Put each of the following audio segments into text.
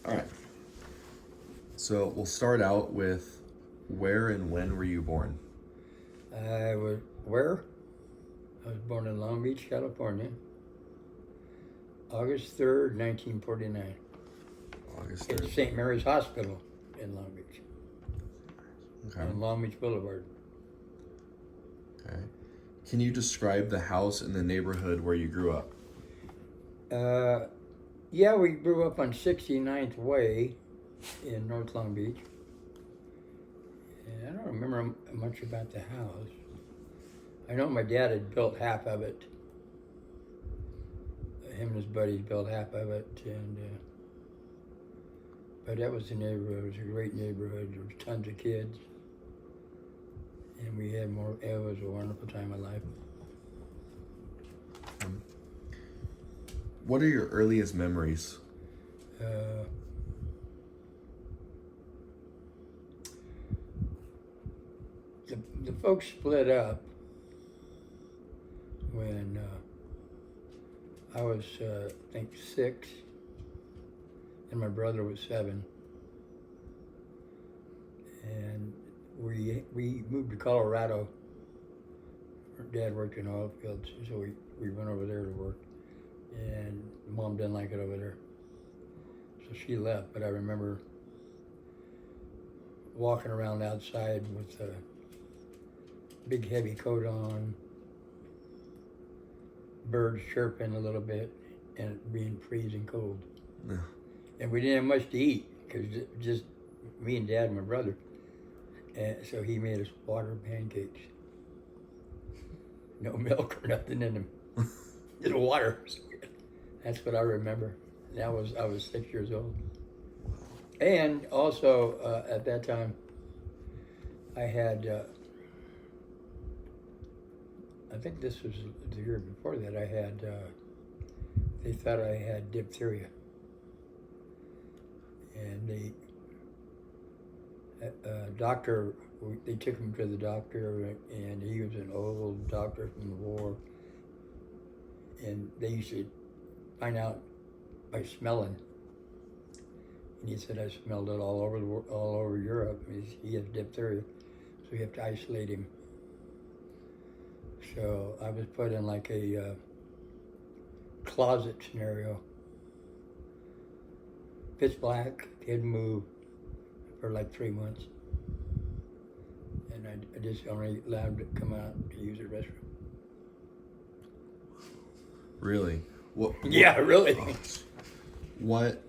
All right. So we'll start out with where and when were you born? Where? I was born in Long Beach, California, August 3rd, 1949. August At 3rd. St. Mary's Hospital in Long Beach, Okay. on Long Beach Boulevard. Okay. Can you describe the house and the neighborhood where you grew up? Yeah, we grew up on 69th Way in North Long Beach. And I don't remember much about the house. I know my dad had built half of it. Him and his buddies built half of it, but that was the neighborhood. It was a great neighborhood. There was tons of kids, and we had more. It was a wonderful time of life. What are your earliest memories? Uh, the folks split up when I was, I think, 6, and my brother was 7. And we moved to Colorado. Our dad worked in oil fields, so we went over there to work. And Mom didn't like it over there, so she left. But I remember walking around outside with a big heavy coat on, birds chirping a little bit, and it being freezing cold. Yeah. And we didn't have much to eat because just me and Dad and my brother. And so he made us water pancakes. No milk or nothing in them. Just water. That's what I remember. I was 6 years old. And also at that time, I had, I think this was the year before that, I had, they thought I had diphtheria. And the doctor, they took him to the doctor, and he was an old doctor from the war. And they used to find out by smelling. And he said, I smelled it all over Europe. He has diphtheria, so you have to isolate him. So I was put in like a closet scenario. Pitch black, didn't move for like 3 months. And I just only allowed to come out to use the restroom. Really? What? Yeah, really. What?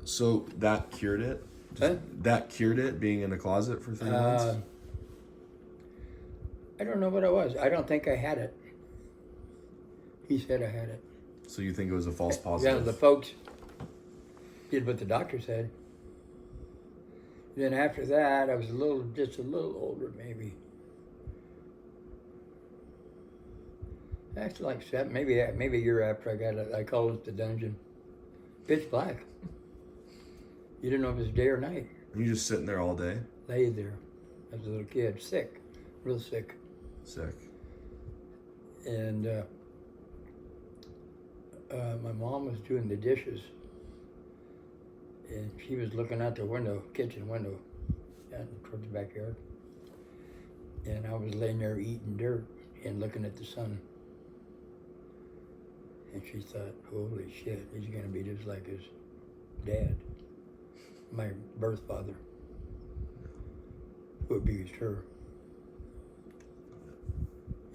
So that cured it? Huh? That cured it, being in a closet for 3 months? I don't know what it was. I don't think I had it. He said I had it. So you think it was a false Yeah, positive? the folks did what the doctor said. Then after that, I was just a little older, maybe. That's like 7, maybe a year after I got it. I called it the dungeon. Pitch black. You didn't know if it was day or night. You just sitting there all day? Lay there as a little kid, sick, real sick. Sick. And my mom was doing the dishes, and she was looking out the window, kitchen window, down towards the backyard. And I was laying there eating dirt and looking at the sun. And she thought, holy shit, he's gonna be just like his dad, my birth father, who abused her.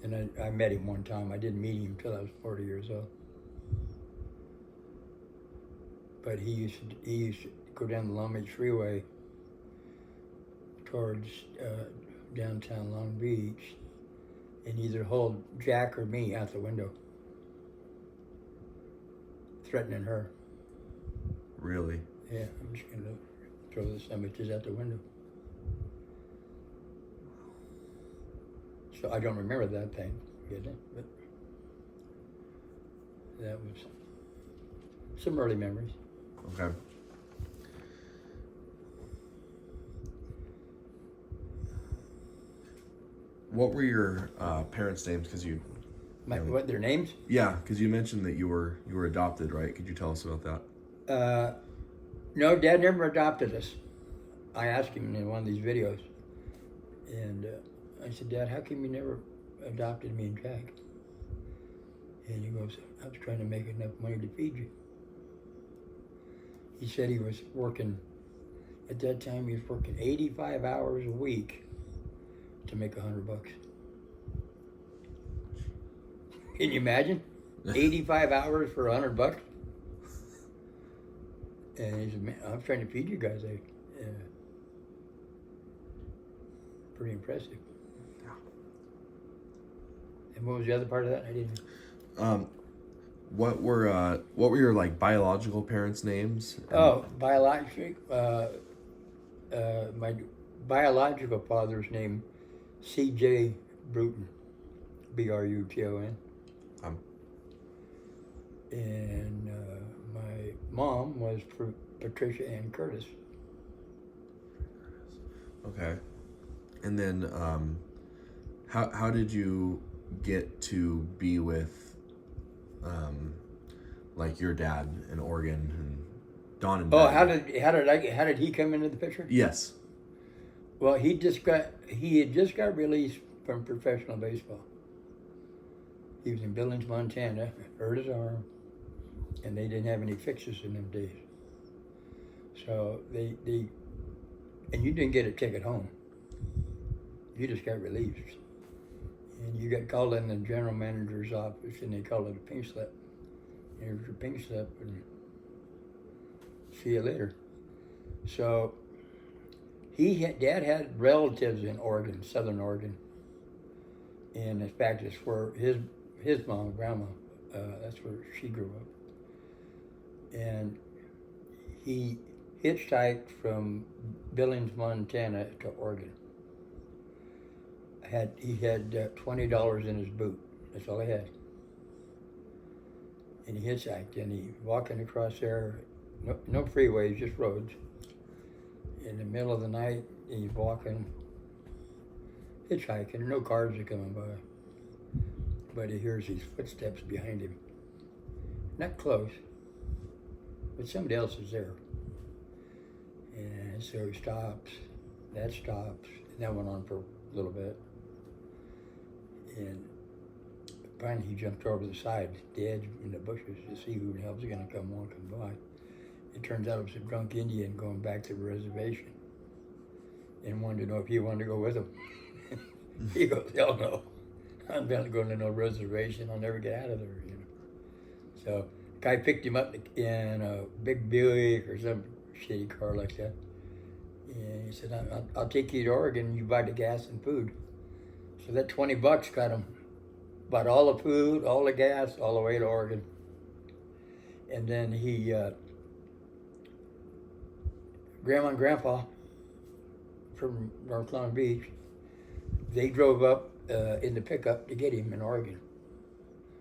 And I met him one time. I didn't meet him until I was 40 years old. But he used to go down the Long Beach Freeway towards downtown Long Beach and either hold Jack or me out the window, threatening her. Really? Yeah, I'm just gonna throw the sandwiches out the window. So I don't remember that thing, but that was some early memories. Okay. What were your parents' names? Because you. What, their names? Yeah, because you mentioned that you were adopted, right? Could you tell us about that? No, Dad never adopted us. I asked him in one of these videos, and I said, Dad, how come you never adopted me and Jack? And he goes, I was trying to make enough money to feed you. He said he was working, at that time he was working 85 hours a week to make $100. Can you imagine? 85 hours for $100? And he said, man, I'm trying to feed you guys. Pretty impressive. And what was the other part of that? I didn't. What were your like biological parents' names? Oh, my biological father's name, C.J. Bruton, B-R-U-T-O-N. And my mom was Patricia Ann Curtis. Okay. And then, how did you get to be with, like your dad in Oregon and Don and Oh, Betty? how did he come into the picture? Yes. Well, he had just got released from professional baseball. He was in Billings, Montana, hurt his arm, and they didn't have any fixes in them days. So and you didn't get a ticket home. You just got released. And you got called in the general manager's office, and they called it a pink slip. Here's your pink slip, and see you later. So Dad had relatives in Oregon, Southern Oregon. And in fact, it's where his mom, grandma, that's where she grew up. And he hitchhiked from Billings, Montana to Oregon. He had $20 in his boot. That's all he had. And he hitchhiked, and he walking across there, no freeways, just roads. In the middle of the night, he's walking, hitchhiking, no cars are coming by. But he hears these footsteps behind him. Not close, but somebody else is there. And so he stops, and that went on for a little bit. And finally he jumped over the side, the edge in the bushes, to see who the hell was going to come walking by. It turns out it was a drunk Indian going back to the reservation and wanted to know if he wanted to go with him. He goes, hell no. I'm not going to no reservation. I'll never get out of there, you know. So guy picked him up in a big Buick or some shitty car like that. And he said, I'll take you to Oregon, you buy the gas and food. So that $20 got him, bought all the food, all the gas, all the way to Oregon. And then Grandma and Grandpa from North Long Beach, they drove up in the pickup to get him in Oregon.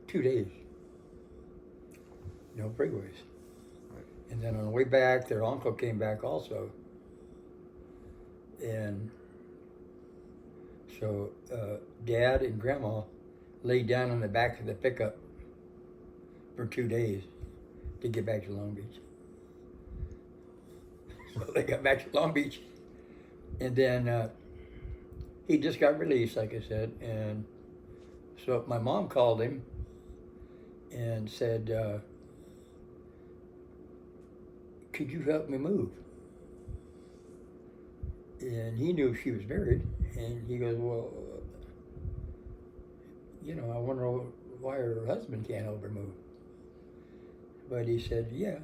2 days. No freeways. And then on the way back, their uncle came back also. And so Dad and Grandma laid down on the back of the pickup for 2 days to get back to Long Beach. So they got back to Long Beach. And then he just got released, like I said. And so my mom called him and said, could you help me move? And he knew she was married. And he goes, well, you know, I wonder why her husband can't help her move. But he said, yeah,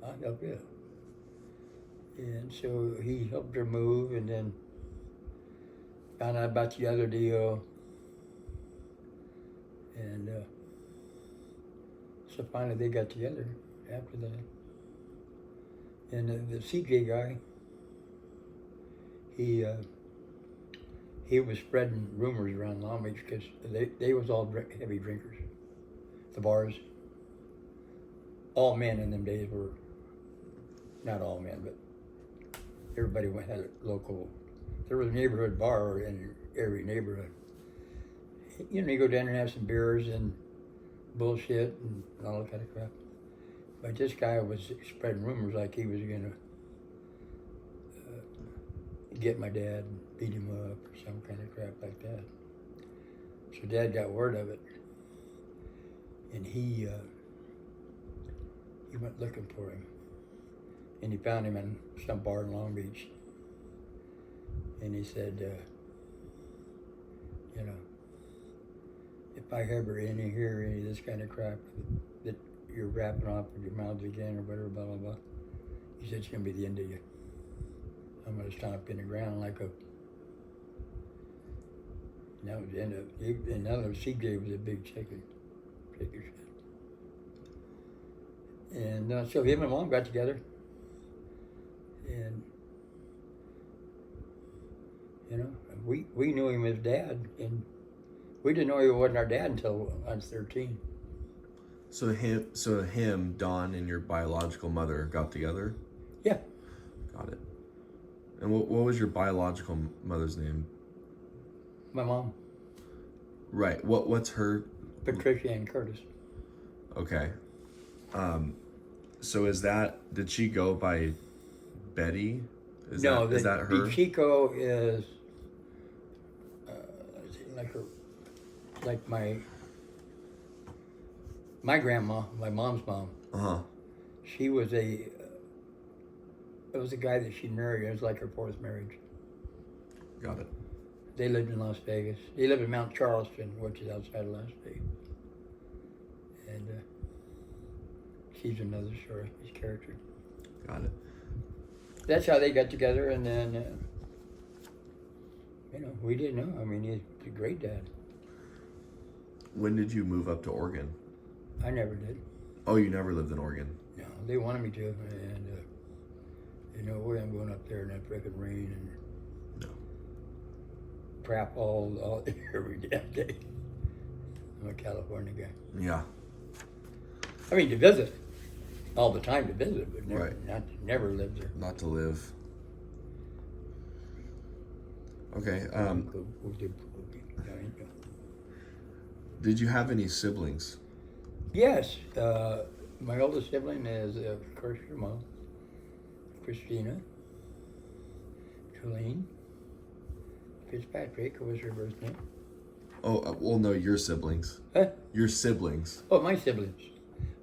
I'll help you. And so he helped her move, and then found out about the other deal. And so finally they got together after that. And the CJ guy, he was spreading rumors around Long Beach because they was all heavy drinkers. The bars, all men in them days were, not all men, but everybody had a local, there was a neighborhood bar in every neighborhood. You know, you go down there and have some beers and bullshit and all that kind of crap. But this guy was spreading rumors like he was going to get my dad and beat him up or some kind of crap like that. So Dad got word of it, and he went looking for him, and he found him in some bar in Long Beach. And he said, you know, if I ever hear any of this kind of crap that you're rapping off with your mouth again or whatever, blah, blah, blah, he said, it's going to be the end of you. I'm going to stomp in the ground like a... And that was the end of it. And another CJ was a big chicken. Take your shit. And so him and Mom got together. And, you know, we knew him as Dad. And we didn't know he wasn't our dad until I was 13. So him, Don, and your biological mother got together? Yeah. Got it. And what was your biological mother's name? My mom. Right. What's her? Patricia Ann Curtis. Okay. So did she go by Betty? Is that her? The Chico is like my grandma, my mom's mom. Uh-huh. She was it was a guy that she married. It was like her fourth marriage. Got it. They lived in Las Vegas. They lived in Mount Charleston, which is outside of Las Vegas. And she's another story, his character. Got it. That's how they got together, and then, you know, we didn't know. I mean, he's a great dad. When did you move up to Oregon? I never did. Oh, you never lived in Oregon? No, they wanted me to, and, you know, I'm going up there in that frickin' rain and crap all every damn day. I'm a California guy. Yeah. I mean, to visit. All the time to visit, but never, right. never lived there. Not to live. Okay. Did you have any siblings? Yes. My oldest sibling is, of course, your mom, Christina, Colleen, Fitzpatrick, what was her birth name? Oh, well, no, your siblings. Huh? Your siblings. Oh, my siblings.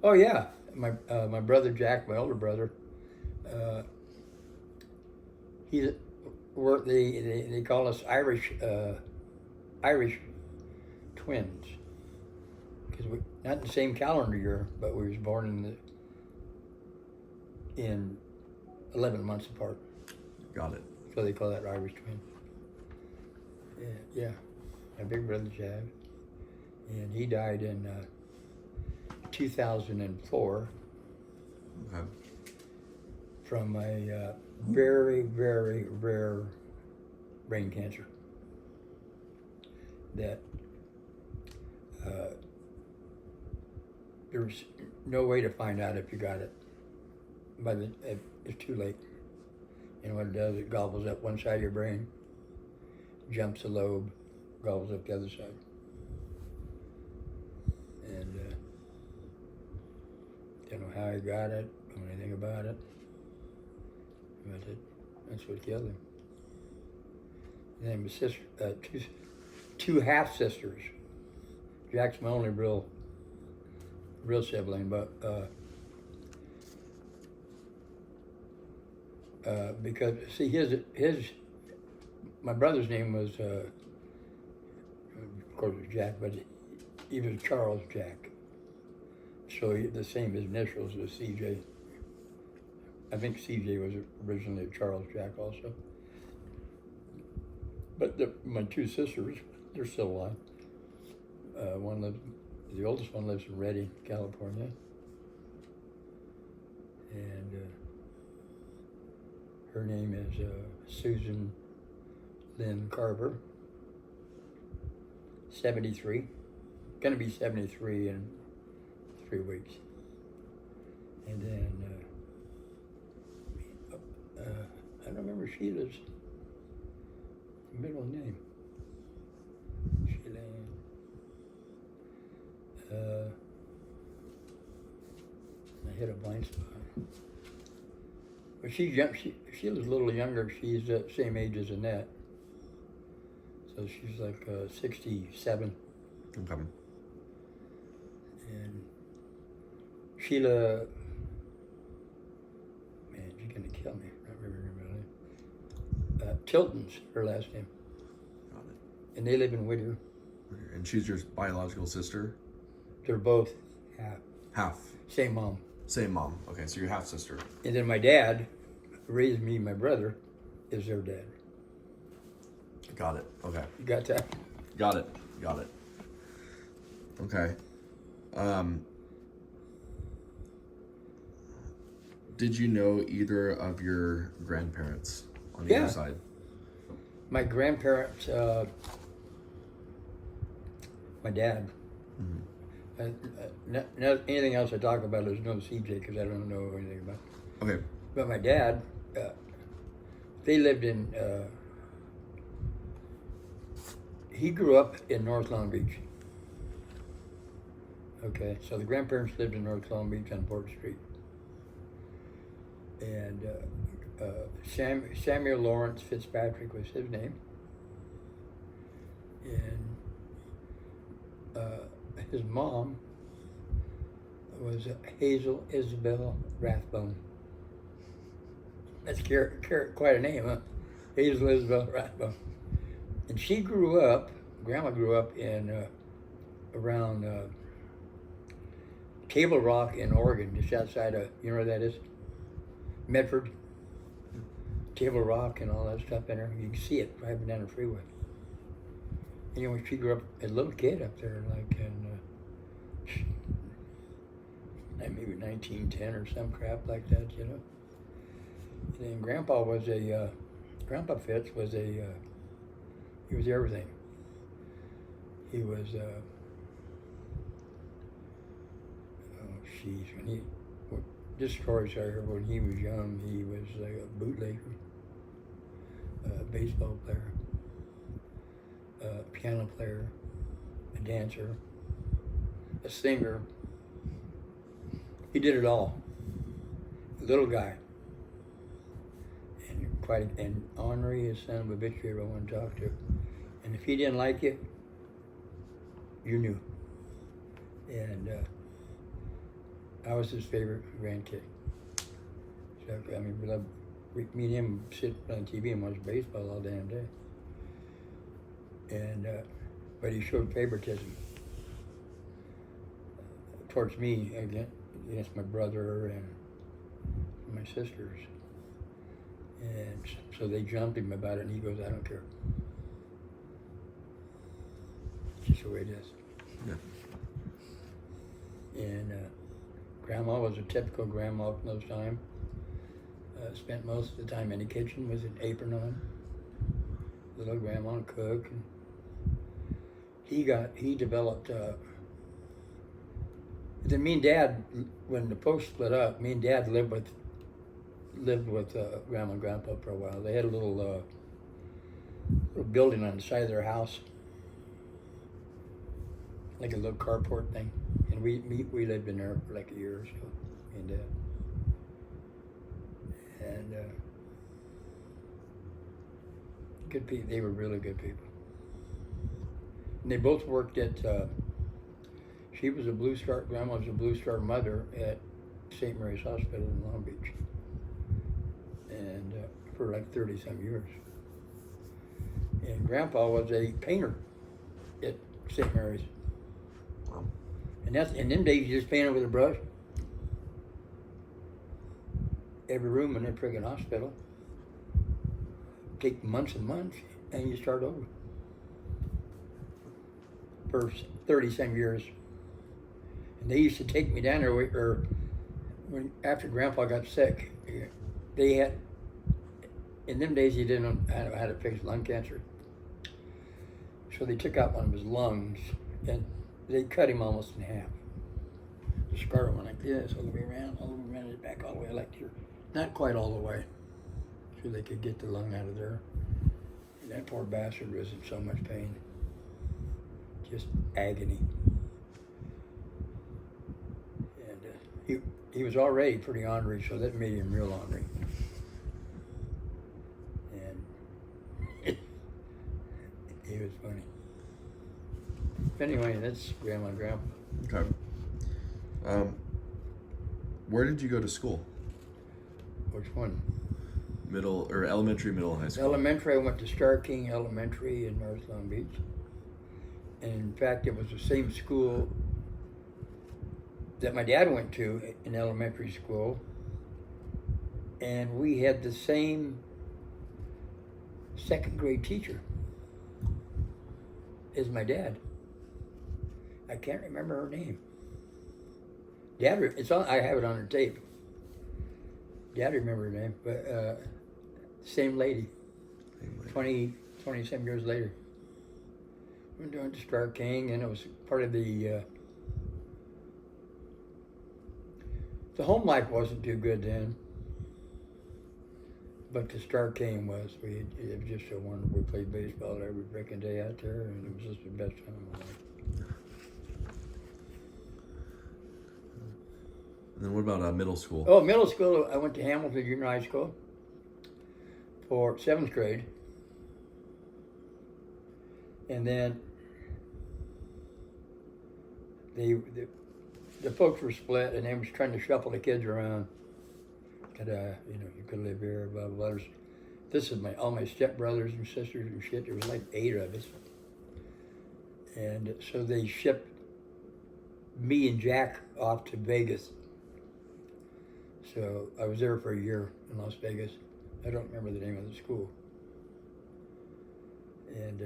Oh, yeah. My brother Jack, my older brother, they call us Irish twins, because we not in the same calendar year, but we was born in 11 months apart. Got it. So they call that Irish twin. Yeah. My big brother Jack, and he died in 2004 okay. from a very, very rare brain cancer that there was no way to find out if you got it. It's too late. And what it does, it gobbles up one side of your brain, jumps a lobe, gobbles up the other side. And don't know how he got it, don't know anything about it. But that's what killed him. And then my sister, two half sisters. Jack's my only real sibling, but because see my brother's name was of course it was Jack, but he was Charles Jack. So the same initials as CJ. I think CJ was originally Charles Jack also. But my two sisters, they're still alive. The oldest one lives in Redding, California. And her name is Susan Lynn Carver, 73. Gonna be 73 in 3 weeks. And then, I don't remember Sheila's middle name. Sheila. hit a blind spot. But she's young. She was a little younger. She's the same age as Annette. So she's like 67. Okay. And Sheila, man, she's gonna kill me. Not remembering her name. Tilton's her last name. Got it. And they live in Whittier. And she's your biological sister? They're both half. Half. Same mom. Same mom. Okay, so your half sister. And then my dad, who raised me and my brother, is their dad. Got it. Okay. You got that? Got it. Got it. Okay. Did you know either of your grandparents on either side? My grandparents, my dad. Not anything else I talk about is no CJ because I don't know anything about it. Okay. But my dad, they lived in, he grew up in North Long Beach. Okay, so the grandparents lived in North Long Beach on Port Street. And Samuel Lawrence Fitzpatrick was his name. And his mom was Hazel Isabel Rathbone. That's quite a name, huh? Hazel Isabel Rathbone. And she grew up, Grandma grew up in around Table Rock in Oregon, just outside of, you know where that is? Medford. Table Rock and all that stuff in there. You can see it driving down the freeway. You know, when she grew up, a little kid up there, like in maybe 1910 or some crap like that, you know. And then Grandpa Fitz was he was everything. He was, this story I heard when he was young, he was a bootlegger, a baseball player, a piano player, a dancer, a singer. He did it all. A little guy. And Henri, his son of a bitch, you ever want to talk to. And if he didn't like you, you knew. And I was his favorite grandkid. So, I mean, me and him sit on TV and watch baseball all damn day. And but he showed favoritism towards me against my brother and my sisters. And so they jumped him about it, and he goes, "I don't care. It's just the way it is." Yeah. And Grandma was a typical grandma from those times. Spent most of the time in the kitchen with an apron on. Little grandma cook. And he developed. Then me and Dad, when the folks split up, me and Dad lived with Grandma and Grandpa for a while. They had a little building on the side of their house, like a little carport thing, and we lived in there for like a year or so, me and Dad. And good people. They were really good people. And they both worked at. She was a Blue Star. Grandma was a Blue Star mother at St. Mary's Hospital in Long Beach. And for like 30-some years. And Grandpa was a painter at St. Mary's. Wow. And in them days, you just painted with a brush. Every room in that friggin' hospital. Take months and months, and you start over. For 30-some years. And they used to take me down there, after Grandpa got sick, they had, in them days he didn't know how to fix lung cancer. So they took out one of his lungs and they cut him almost in half. The scar went like this, all the way around his back, all the way like here. Not quite all the way. So they could get the lung out of there. And that poor bastard was in so much pain. Just agony. he was already pretty ornery, so that made him real ornery. And he was funny. But anyway, that's Grandma and Grandpa. Okay. Where did you go to school? Which one? Middle or elementary, middle, high school? Elementary, I went to Star King Elementary in North Long Beach. And in fact, it was the same school that my dad went to in elementary school. And we had the same second grade teacher as my dad. I can't remember her name. Dad, it's on. I have it on her tape. Dad remember her name, but same lady. 20-some years later. We went to Star King, and it was part of the home life wasn't too good then, but the Star King was. It was just so wonderful. We played baseball every freaking day out there, and it was just the best time of my life. And then what about middle school? Oh, middle school, I went to Hamilton Junior High School for 7th grade. And then the folks were split, and they was trying to shuffle the kids around. You could live here, blah, blah, blah. This is all my stepbrothers and sisters and shit. There was like 8 of us. And so they shipped me and Jack off to Vegas. So I was there for a year in Las Vegas. I don't remember the name of the school. And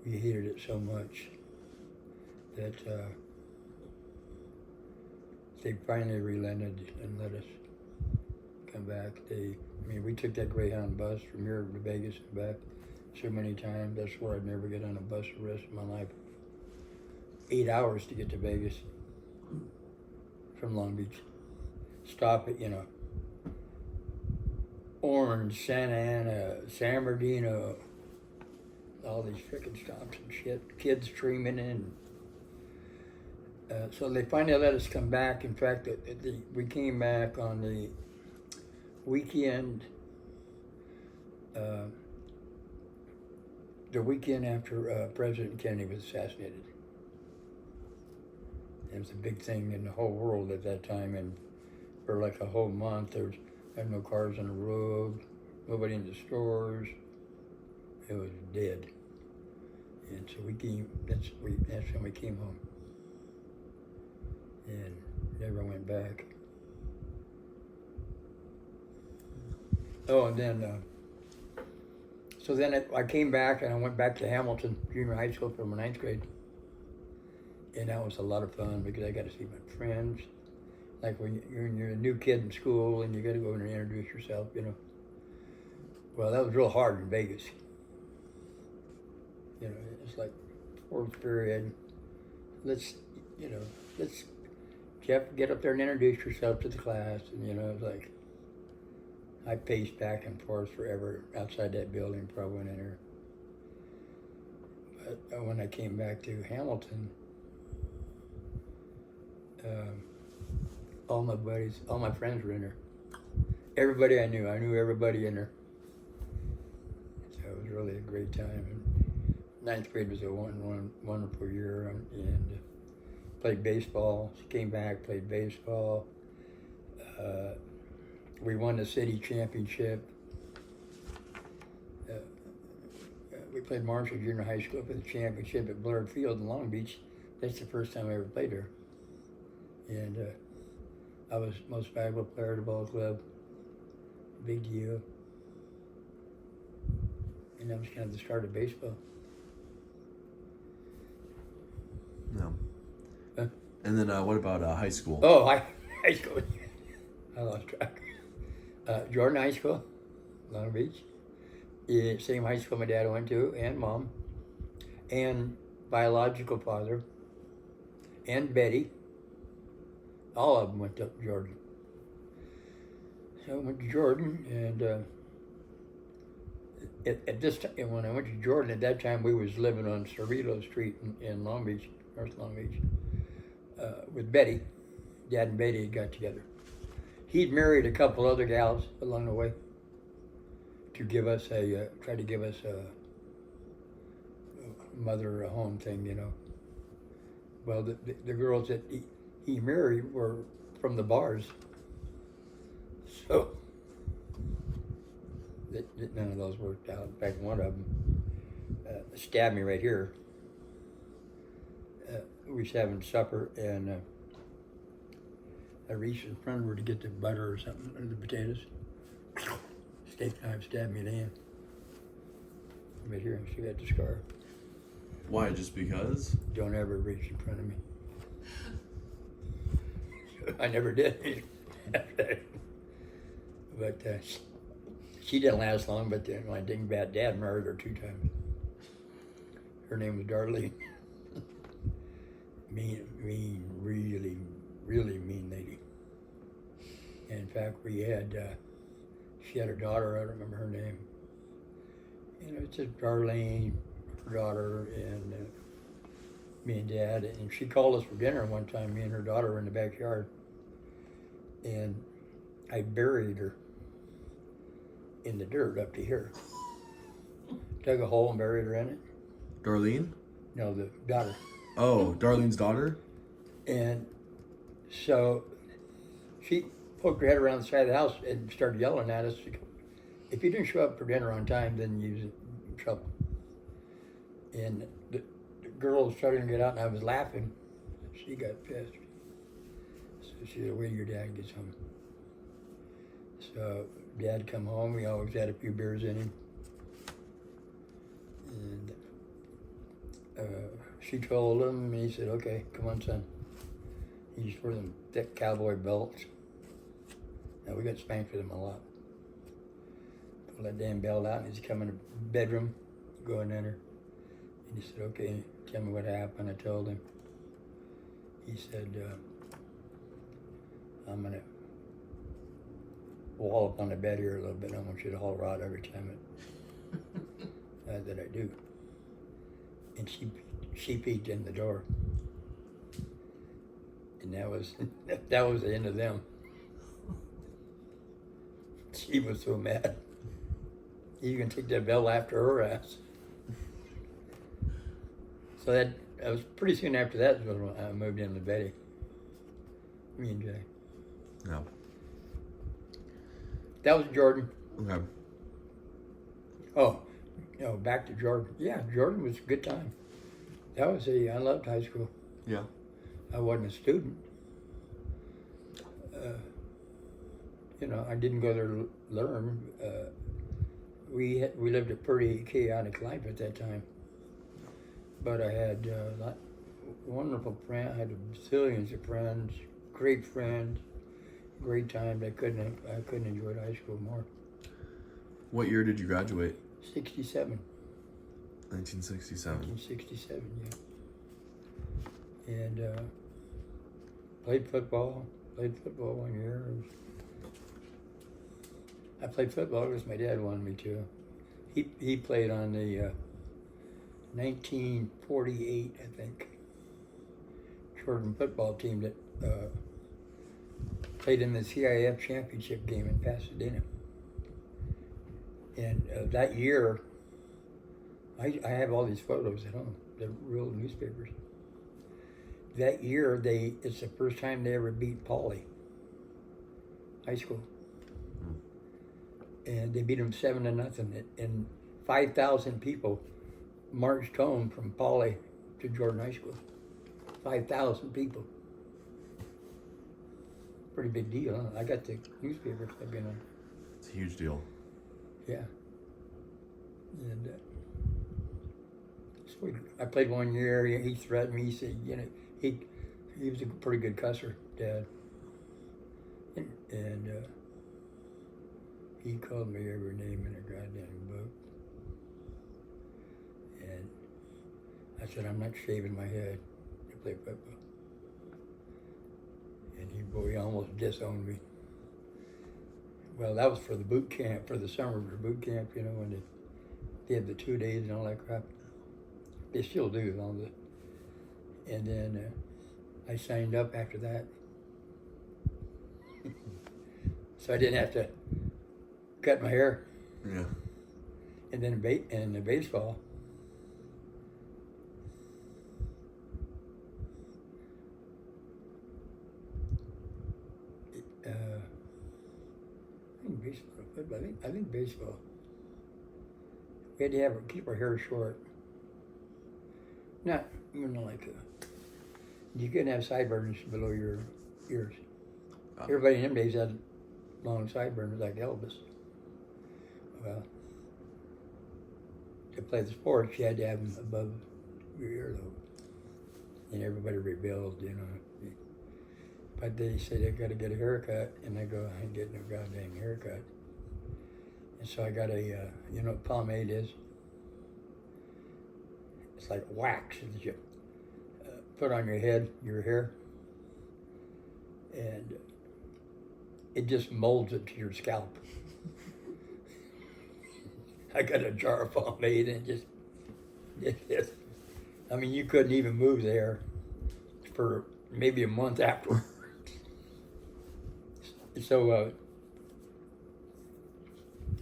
we hated it so much that they finally relented and let us come back. We took that Greyhound bus from here to Vegas and back so many times. I swore I'd never get on a bus the rest of my life. 8 hours to get to Vegas from Long Beach. Stop at, Orange, Santa Ana, San Bernardino, all these frickin' stops and shit. Kids streaming in. So they finally let us come back. In fact, we came back on the weekend, after President Kennedy was assassinated. It was a big thing in the whole world at that time, and for like a whole month, there had no cars on the road, nobody in the stores. It was dead. And so that's when we came home. And never went back. Oh, and then, so then I came back and I went back to Hamilton Junior High School for my 9th grade. And that was a lot of fun because I got to see my friends. Like when you're a new kid in school and you got to go in and introduce yourself, Well, that was real hard in Vegas. It's like 4th period. Let's Jeff, get up there and introduce yourself to the class. And, it was like, I paced back and forth forever outside that building before I went in there. But when I came back to Hamilton, all my buddies, all my friends were in there. Everybody I knew everybody in there. So it was really a great time. And 9th grade was a wonderful year, and played baseball. Came back, played baseball. We won the city championship. We played Marshall Junior High School for the championship at Blurred Field in Long Beach. That's the first time I ever played there. And I was most valuable player of the ball club. Big deal. And that was kind of the start of baseball. No. Huh? And then what about high school? Oh, high school. I lost track. Jordan High School, Long Beach. Yeah, same high school my dad went to, and mom, and biological father, and Betty. All of them went to Jordan. So I went to Jordan, and at this time, when I went to Jordan, at that time we was living on Cerrito Street in Long Beach, North Long Beach. with Betty. Dad and Betty had got together. He'd married a couple other gals along the way to give us try to give us a mother a home thing, you know. Well, the girls that he married were from the bars, so none of those worked out. In fact, one of them stabbed me right here. We was having supper, and I reached in front of her to get the butter or something, or the potatoes. Steak knife stabbed me in the hand. Right here, she got the scar. Why? Just because? Don't ever reach in front of me. I never did. But she didn't last long, but my dingbat dad married her 2 times. Her name was Darlene. Mean, really, really mean lady. And in fact, she had a daughter, I don't remember her name. You know, it's just Darlene, her daughter, and me and Dad. And she called us for dinner one time, me and her daughter were in the backyard. And I buried her in the dirt up to here. Dug a hole and buried her in it. Darlene? No, the daughter. Oh, Darlene's daughter? And so she poked her head around the side of the house and started yelling at us. If you didn't show up for dinner on time, then you was in trouble. And the girl was starting to get out, and I was laughing. She got pissed. So she said, wait till your dad gets home. So Dad come home. We always had a few beers in him. And she told him, and he said, okay, come on, son. He's for them thick cowboy belts. Now, we got spanked for them a lot. Pull that damn belt out, and he's coming to the bedroom, going in her. And he said, okay, tell me what happened. I told him. He said, I'm going to wall up on the bed here a little bit. I want you to haul rod every time that I do. And she peeked in the door. And that was the end of them. She was so mad. You can take that belt after her ass. So that was pretty soon after that when I moved in with Betty. Me and Jay. Yeah. That was Jordan. Okay. Oh, no, back to Jordan. Yeah, Jordan was a good time. I loved high school. Yeah. I wasn't a student. You know, I didn't go there to learn. We lived a pretty chaotic life at that time. But I had wonderful friends. I had bazillions of friends, great friends, great times. I couldn't enjoy high school more. What year did you graduate? 67. 1967. 1967, yeah. And played football. Played football 1 year. I played football because my dad wanted me to. He played on the 1948, I think, Jordan football team that played in the CIF championship game in Pasadena. And that year, I have all these photos at home. They're real newspapers. That year, it's the first time they ever beat Pauley High School. And they beat them 7-0. And 5,000 people marched home from Pauley to Jordan High School. 5,000 people. Pretty big deal, huh? I got the newspaper clipping on. It's a huge deal. Yeah. And so I played 1 year. He threatened me. He said, you know, he was a pretty good cusser, Dad. And he called me every name in a goddamn book. And I said, I'm not shaving my head to play football. And he almost disowned me. Well, that was for the boot camp, for the summer boot camp, you know, when they had the 2 days and all that crap. They still do, all the. And then I signed up after that. So I didn't have to cut my hair. Yeah. And then in the baseball, I think baseball, I think baseball. We had to keep our hair short. Not, like, you couldn't have sideburns below your ears. Oh. Everybody in them days had long sideburns like Elvis. Well, to play the sports, you had to have them above your earlobe. And everybody rebelled, But they said they got to get a haircut, and I go, I ain't getting no goddamn haircut. And so I got a, you know what pomade is? It's like wax that you put on your head, your hair, and it just molds it to your scalp. I got a jar of pomade and just I mean, you couldn't even move the hair for maybe a month afterwards. So,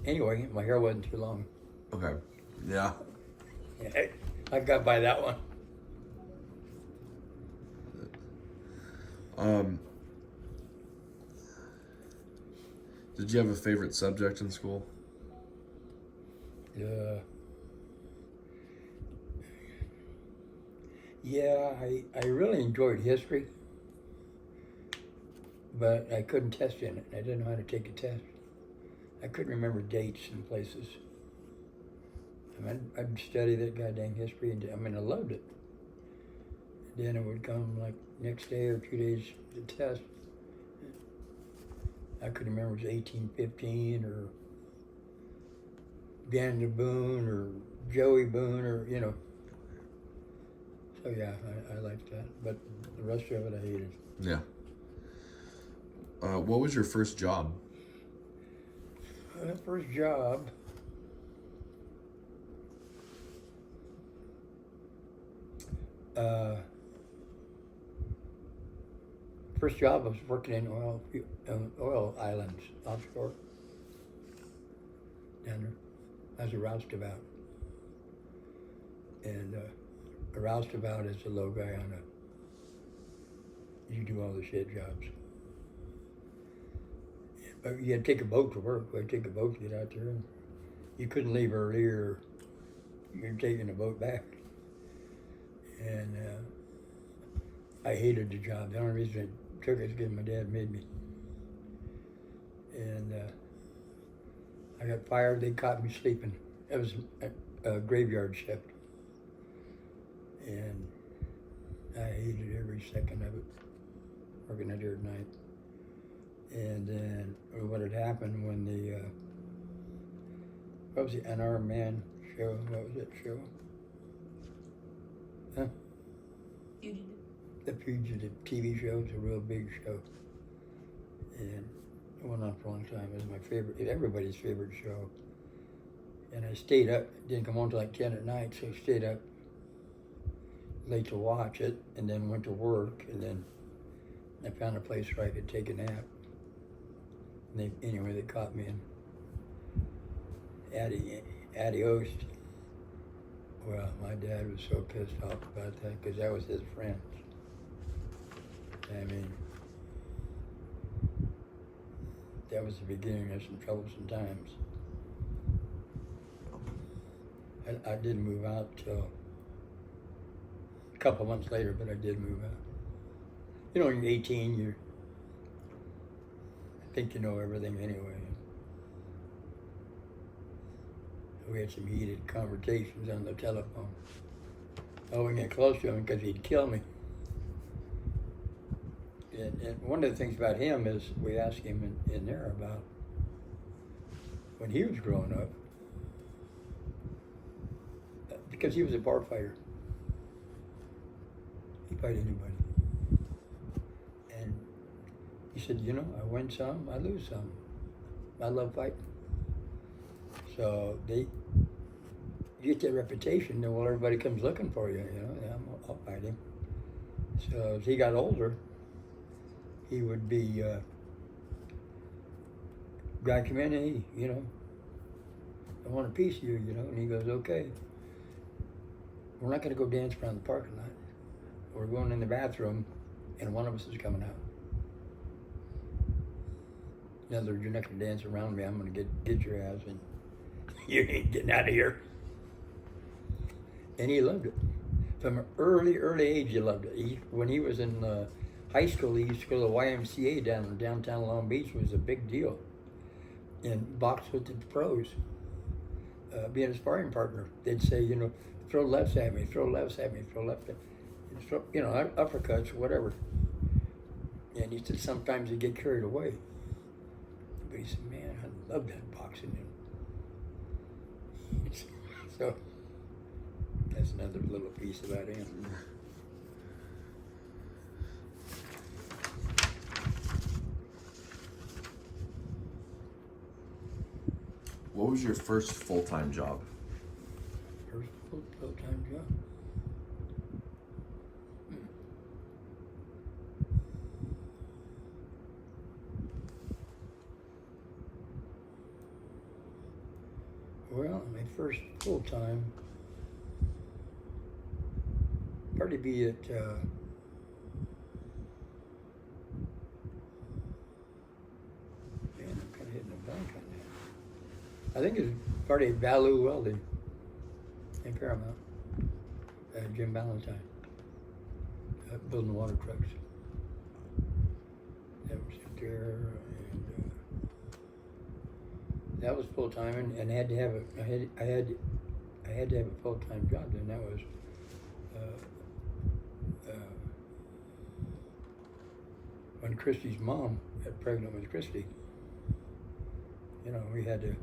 anyway, my hair wasn't too long. Okay. Yeah. I got by that one. Did you have a favorite subject in school? Yeah, I really enjoyed history, but I couldn't test in it. I didn't know how to take a test. I couldn't remember dates and places. I mean, I'd study that goddamn history, and I loved it. Then it would come like next day or 2 days to test. I couldn't remember if it was 1815 or Daniel Boone or Joey Boone or, So yeah, I liked that, but the rest of it I hated. Yeah. What was your first job? First job. First job I was working in oil islands offshore. Down there. I was a roustabout. And a roustabout is a low guy on you do all the shit jobs. But you had to take a boat to work. You had to take a boat to get out there. And you couldn't leave early or you're taking the boat back. And I hated the job. The only reason I took it is because my dad made me. And I got fired. They caught me sleeping. It was a graveyard shift. And I hated every second of it, working out there at night. And then what had happened when the, what was the Unarmed Man show? What was that show? Huh? Fugitive. The Fugitive TV show. It's a real big show. And it went on for a long time. It was my favorite, everybody's favorite show. And I stayed up, it didn't come on till like 10 at night, so I stayed up late to watch it, and then went to work, and then I found a place where I could take a nap. And they caught me in adios. Well, my dad was so pissed off about that because that was his friend. I mean, that was the beginning of some troublesome times. I didn't move out till a couple months later, but I did move out. When you're 18, I think you know everything anyway. We had some heated conversations on the telephone. I wouldn't get close to him because he'd kill me. And one of the things about him is we asked him in there about when he was growing up, because he was a bar fighter. He'd fight anybody. And he said, I win some, I lose some. I love fighting. So you get that reputation, then everybody comes looking for you, I'll fight him. So as he got older, he would be, guy come in, hey, I want a piece of you, and he goes, okay. We're not going to go dance around the parking lot. We're going in the bathroom, and one of us is coming out. In other words, you're not going to dance around me. I'm going to get your ass, and you ain't getting out of here. And he loved it. From an early age, he loved it. When he was in high school, he used to go to the YMCA down in downtown Long Beach. It was a big deal. And box with the pros, being a sparring partner. They'd say, throw lefts at me, throw lefts at me, throw left at me. Throw, uppercuts, whatever. And he said sometimes he'd get carried away. But he said, man, I love that boxing. So that's another little piece about him. What was your first full-time job? First full-time job? Well, my first full-time probably be at man, I'm kind of hitting a blank on that. I think it's probably Value Welding in Paramount. Jim Valentine, building water trucks. That was there, and that was full time, and I had to have I had to have a full time job. Then that was when Christy's mom got pregnant with Christy. We had to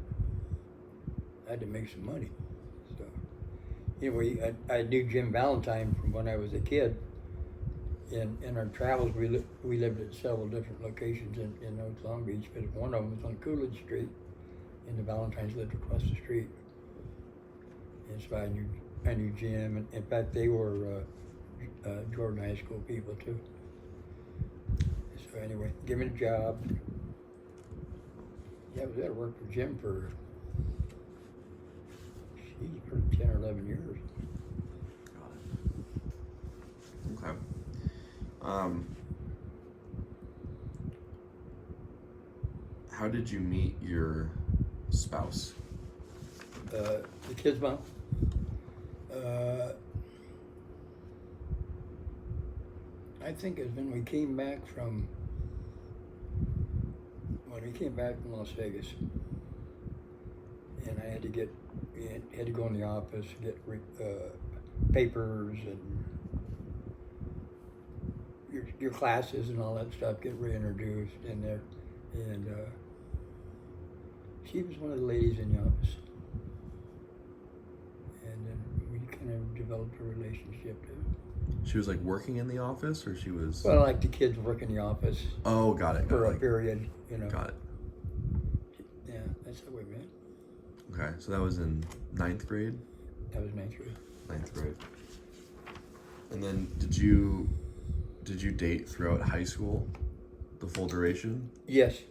make some money. So anyway, I knew Jim Valentine from when I was a kid. In our travels, we lived at several different locations in Oaks Long Beach, but one of them was on Coolidge Street, and the Valentines lived across the street. And so I knew Jim, and in fact, they were Jordan High School people too. So anyway, give me a job. Yeah, I was at work for Jim for 10 or 11 years. Got it. Okay. How did you meet your spouse? The kid's mom. I think it's when we came back from Las Vegas, and I had to go in the office, get papers and your classes and all that stuff, get reintroduced in there, and she was one of the ladies in the office, and then we kind of developed a relationship too. She was like working in the office, or she was? Well, like the kids work in the office. Oh, got it. For a period, Got it. Yeah, that's how we met. Okay, so that was in 9th grade? That was 9th grade. 9th grade. And then did you date throughout high school, the full duration? Yes.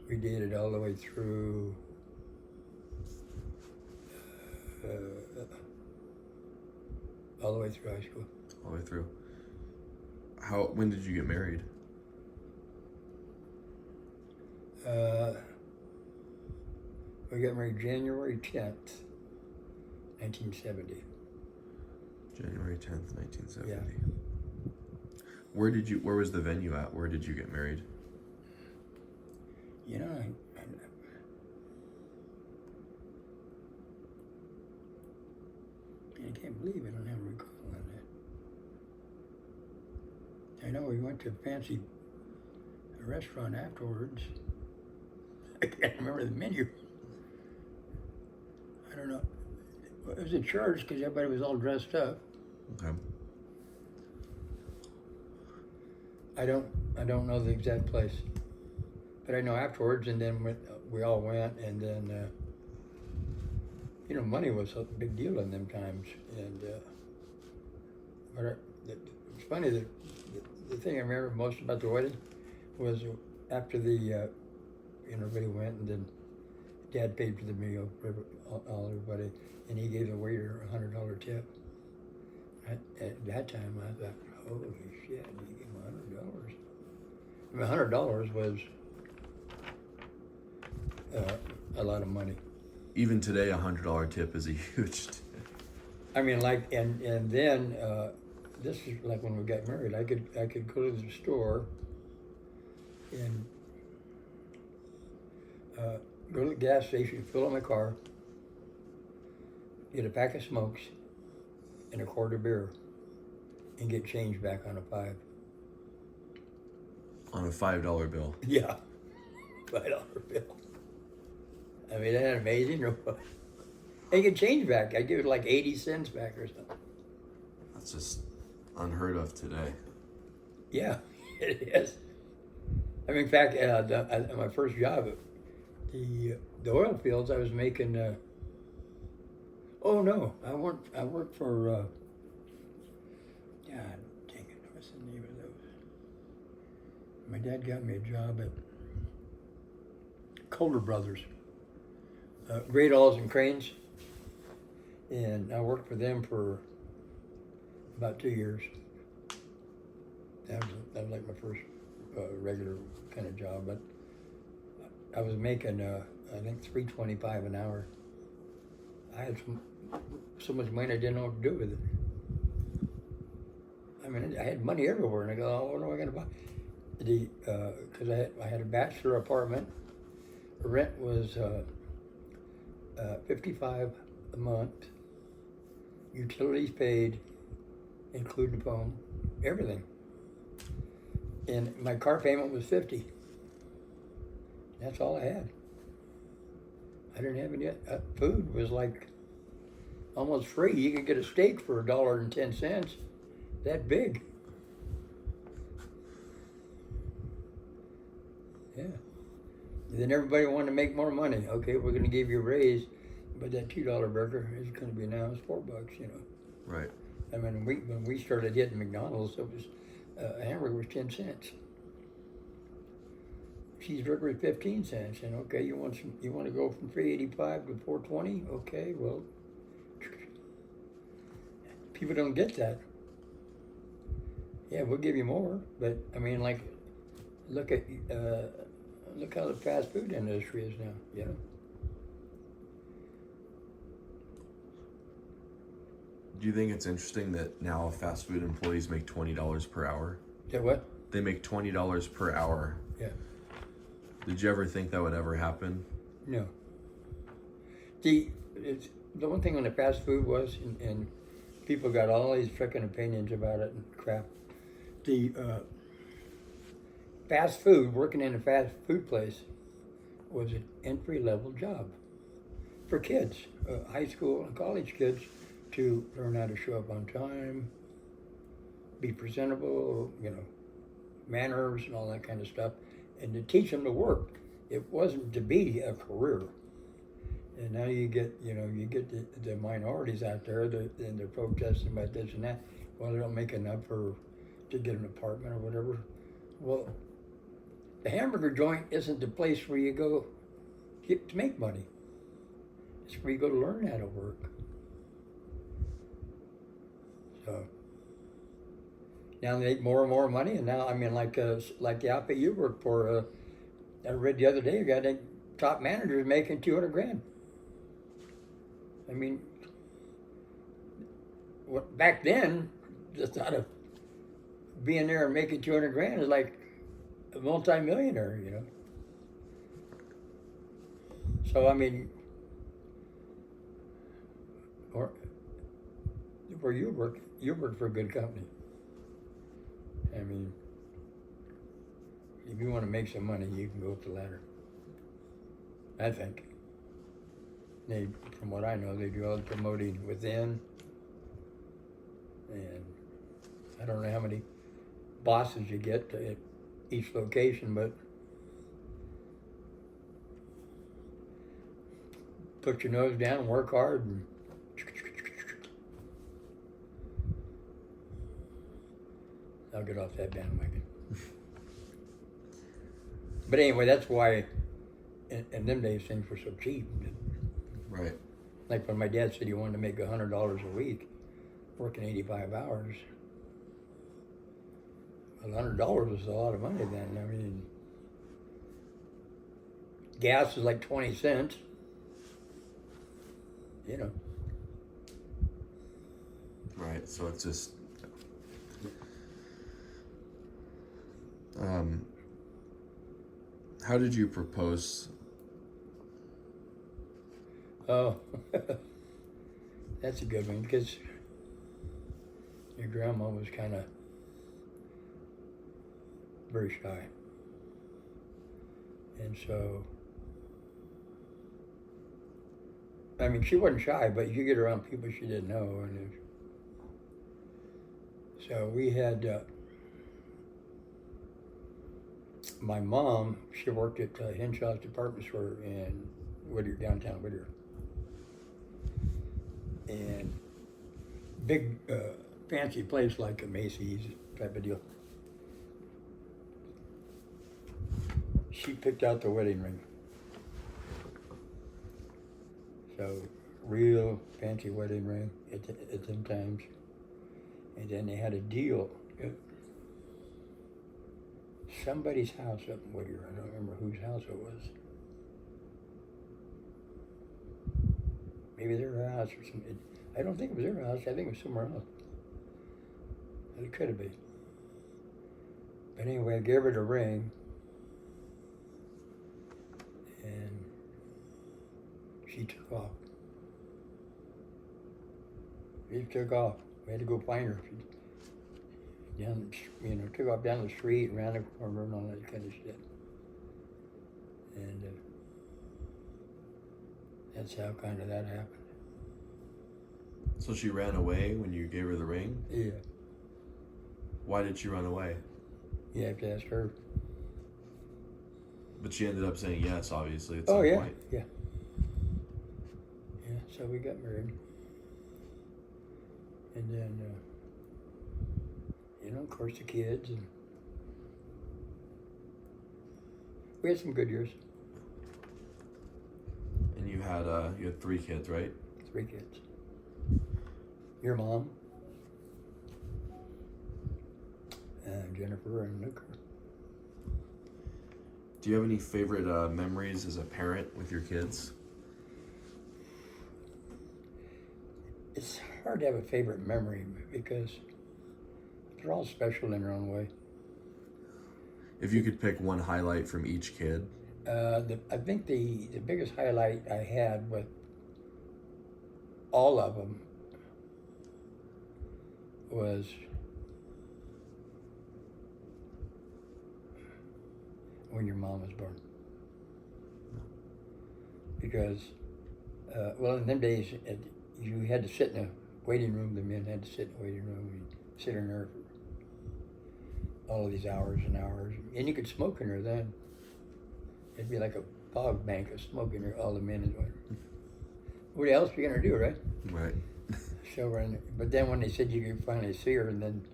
We dated all the way through high school. All the way through. When did you get married? We got married January 10th, 1970. January 10th, 1970. Yeah. Where was the venue at? Where did you get married? I can't believe I don't have a recall on that. I know we went to a fancy restaurant afterwards. I can't remember the menu. I don't know. It was a church because everybody was all dressed up. Okay. I don't know the exact place, but I know afterwards, and then we all went, and then money was a big deal in them times, and funny that the thing I remember most about the wedding was after the everybody went, and then Dad paid for the meal for all everybody, and he gave the waiter $100 tip. At that time, I thought, holy shit, you gave him $100. I mean, $100 was a lot of money. Even today, $100 tip is a huge tip. I mean, like, and then this is like when we got married. I could go to the store and go to the gas station, fill up my car, get a pack of smokes and a quart of beer, and get change back on a $5. On a $5 bill. Yeah, $5 bill. I mean, isn't that amazing? Or what? And you get change back. I give it like 80 cents back or something. That's just unheard of today. Yeah, it is. I mean, in fact, at my first job, the oil fields, I was making. Oh no, I worked for. God dang it! What's the name of those? My dad got me a job at Kohler Brothers, Great Alls and Cranes, and I worked for them for about 2 years. That was like my first regular kind of job, but I was making I think $3.25 an hour. I had so much money I didn't know what to do with it. I mean, I had money everywhere, and I go, oh, what am I going to buy? Because I had a bachelor apartment. The rent was $55 a month. Utilities paid, including the phone, everything. And my car payment was $50. That's all I had. I didn't have any. Food was like almost free. You could get a steak for $1.10. That big. Yeah. And then everybody wanted to make more money. Okay, we're going to give you a raise, but that $2 burger is going to be now $4. You know. Right. I mean, when we started hitting McDonald's, it was a hamburger was 10 cents. Cheeseburger was 15 cents, and okay, you want to go from $3.85 to $4.20? Okay, well, people don't get that. Yeah, we'll give you more, but I mean, like, look how the fast food industry is now. You know. Do you think it's interesting that now fast food employees make $20 per hour? Yeah, what? They make $20 per hour. Yeah. Did you ever think that would ever happen? No. The one thing on the fast food was, and people got all these frickin' opinions about it and crap. The fast food, working in a fast food place, was an entry-level job for kids, high school and college kids, to learn how to show up on time, be presentable, you know, manners and all that kind of stuff, and to teach them to work. It wasn't to be a career. And now you get the minorities out there, and they're protesting about this and that. Well, they don't make enough to get an apartment or whatever. Well, the hamburger joint isn't the place where you go to make money. It's where you go to learn how to work. So now they make more and more money, and now I mean, like the outfit you work for. I read the other day, you got a top manager making $200,000. I mean, back then, the thought of being there and making $200,000 is like a multi-millionaire, you know. So I mean, where you work for a good company. I mean, if you want to make some money, you can go up the ladder. I think. From what I know, they do all the promoting within. And I don't know how many bosses you get at each location, but put your nose down, work hard, and I'll get off that bandwagon. But anyway, that's why in them days things were so cheap. Right. Like when my dad said he wanted to make $100 a week, working 85 hours. $100 was a lot of money then. I mean, gas was like 20 cents. You know. Right. So it's just. How did you propose? Oh, that's a good one because your grandma was kind of very shy. And so, I mean, she wasn't shy, but you get around people she didn't know. And so we had, my mom, she worked at Henshaw's department store in Whittier, downtown Whittier. And big, fancy place like a Macy's type of deal. She picked out the wedding ring. So, real fancy wedding ring at them times. And then they had a deal at somebody's house up in Whittier. I don't remember whose house it was. Maybe their house or something. I don't think it was their house. I think it was somewhere else. It could have been. But anyway, I gave her the ring. And she took off. She took off. We had to go find her. She down, took off down the street, around the corner, and all that kind of shit. And that's how kind of that happened. So she ran away when you gave her the ring? Yeah. Why did she run away? You have to ask her. But she ended up saying yes, obviously, at Oh, some yeah, point. yeah. Yeah, so we got married. And then, of course, the kids. And we had some good years. And you had 3 kids, right? 3 kids. Your mom, Jennifer, and Luke. Do you have any favorite memories as a parent with your kids? It's hard to have a favorite memory because they're all special in their own way. If you could pick one highlight from each kid. I think the biggest highlight I had with all of them was when your mom was born. Because, in them days, you had to sit in a waiting room. The men had to sit in the waiting room and sit in there for all of these hours and hours. And you could smoke in there then. It'd be like a fog bank of smoke in there, all the men. What else are you going to do, right? Right. So, but then when they said you could finally see her, and then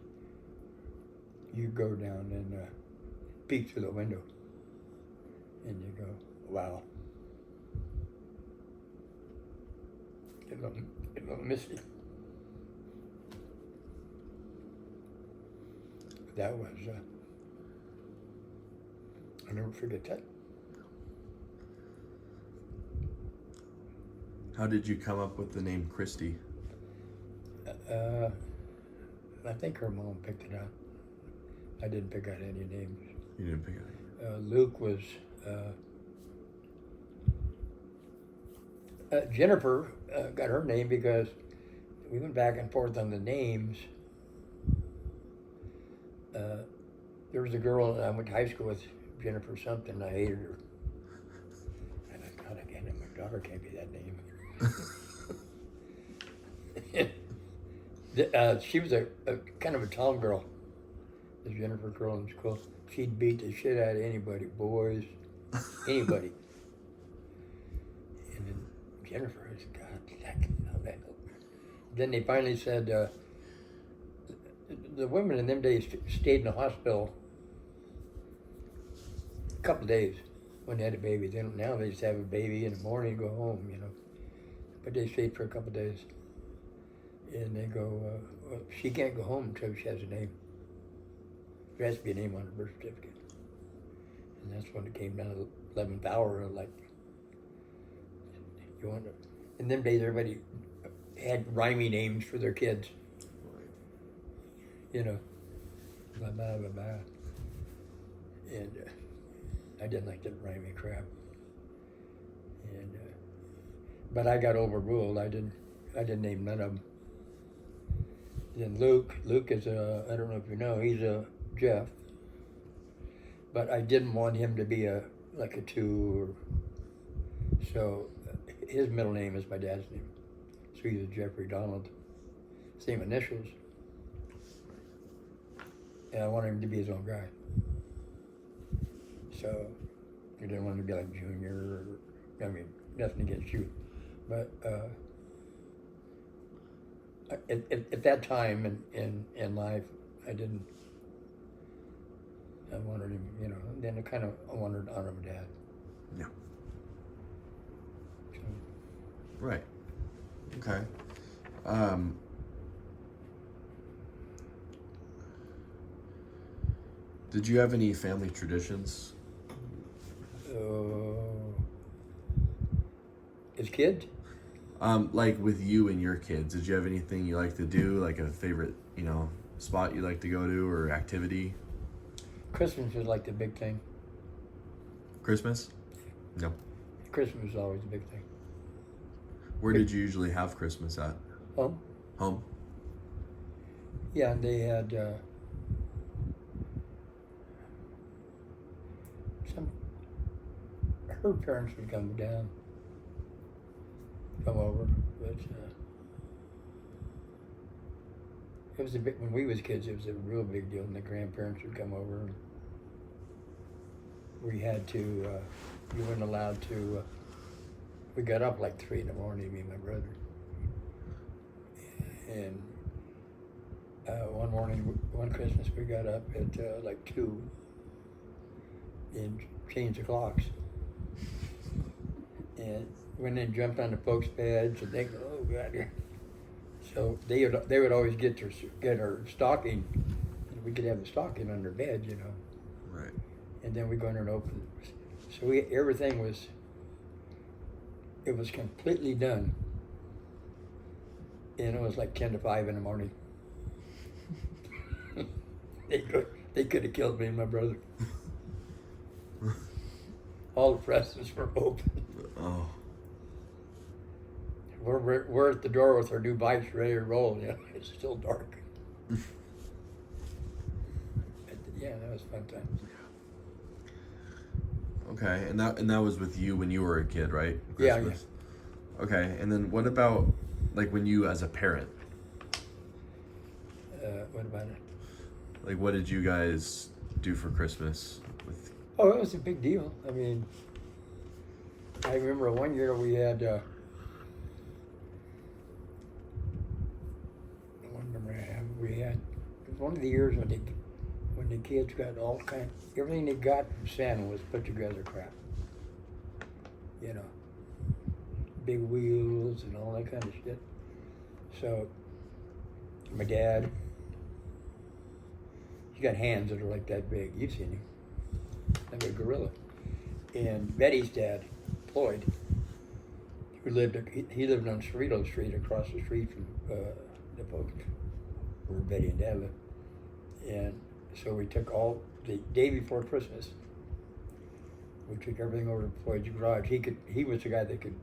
you go down and peek through the window, and you go, wow. Get a little misty. That was, I'll never forget that. How did you come up with the name Christy? I think her mom picked it out. I didn't pick out any names. You didn't pick it. Luke was, Jennifer got her name because we went back and forth on the names. There was a girl I went to high school with, Jennifer something. I hated her. And I thought, again, my daughter can't be that name. She was a kind of a tall girl. This Jennifer girl in school. She'd beat the shit out of anybody, boys, anybody. And then Jennifer was, God, how the hell? Then they finally said, the women in them days stayed in the hospital a couple of days when they had a baby. They don't, now they just have a baby in the morning and go home, you know. But they stayed for a couple of days. And they go, well, she can't go home until she has a name. There has to be a name on her birth certificate. And that's when it came down to the 11th hour, like, you want to. In them days, everybody had rhymey names for their kids. You know, blah, blah, blah, blah. And I didn't like that rhymey crap. And, but I got overruled. I didn't name none of them. Then Luke is I don't know if you know, he's a Jeff. But I didn't want him to be like a 2 or, so his middle name is my dad's name. So he's a Jeffrey Donald. Same initials. And I wanted him to be his own guy. So I didn't want him to be like Junior or, I mean, nothing against you. But at that time in life, I wanted him, you know, then I wanted to honor my dad. Yeah. So, Right. Okay. Did you have any family traditions? as kids, Like with you and your kids, did you have anything you like to do, like a favorite, spot you like to go to or activity? Christmas was like the big thing. Christmas? No. Christmas was always a big thing. Where did you usually have Christmas at? Home? Home? Yeah, and they had her parents would come over, but it was a big, when we was kids, it was a real big deal, and the grandparents would come over, and we had to, you weren't allowed to, we got up like 3 in the morning, me and my brother, and one morning, one Christmas, we got up at like 2 and changed the clocks. And went in and jumped on the folks' beds, and they go, oh God. So they would always get her stocking, and we could have the stocking under bed, you know. Right. And then we go in there and open it. So everything was, it was completely done. And it was like 10 to 5 in the morning. They could have killed me and my brother. All the presses were open. Oh. We're at the door with our new bikes ready to roll. You know, it's still dark. Yeah, that was a fun time. Okay, and that was with you when you were a kid, right? Christmas. Yeah. Okay, and then what about like when you as a parent? What about it? Like, what did you guys do for Christmas? Oh, it was a big deal. I mean, I remember one year we had. It was one of the years when the kids got everything they got from Santa was put together crap. You know, big wheels and all that kind of shit. So, my dad, he got hands that are like that big. You've seen him, like a gorilla. And Betty's dad, Floyd, he lived on Cerrito Street, across the street from the folks where Betty and Dad lived. And so we took the day before Christmas, we took everything over to Floyd's garage. He was the guy that could,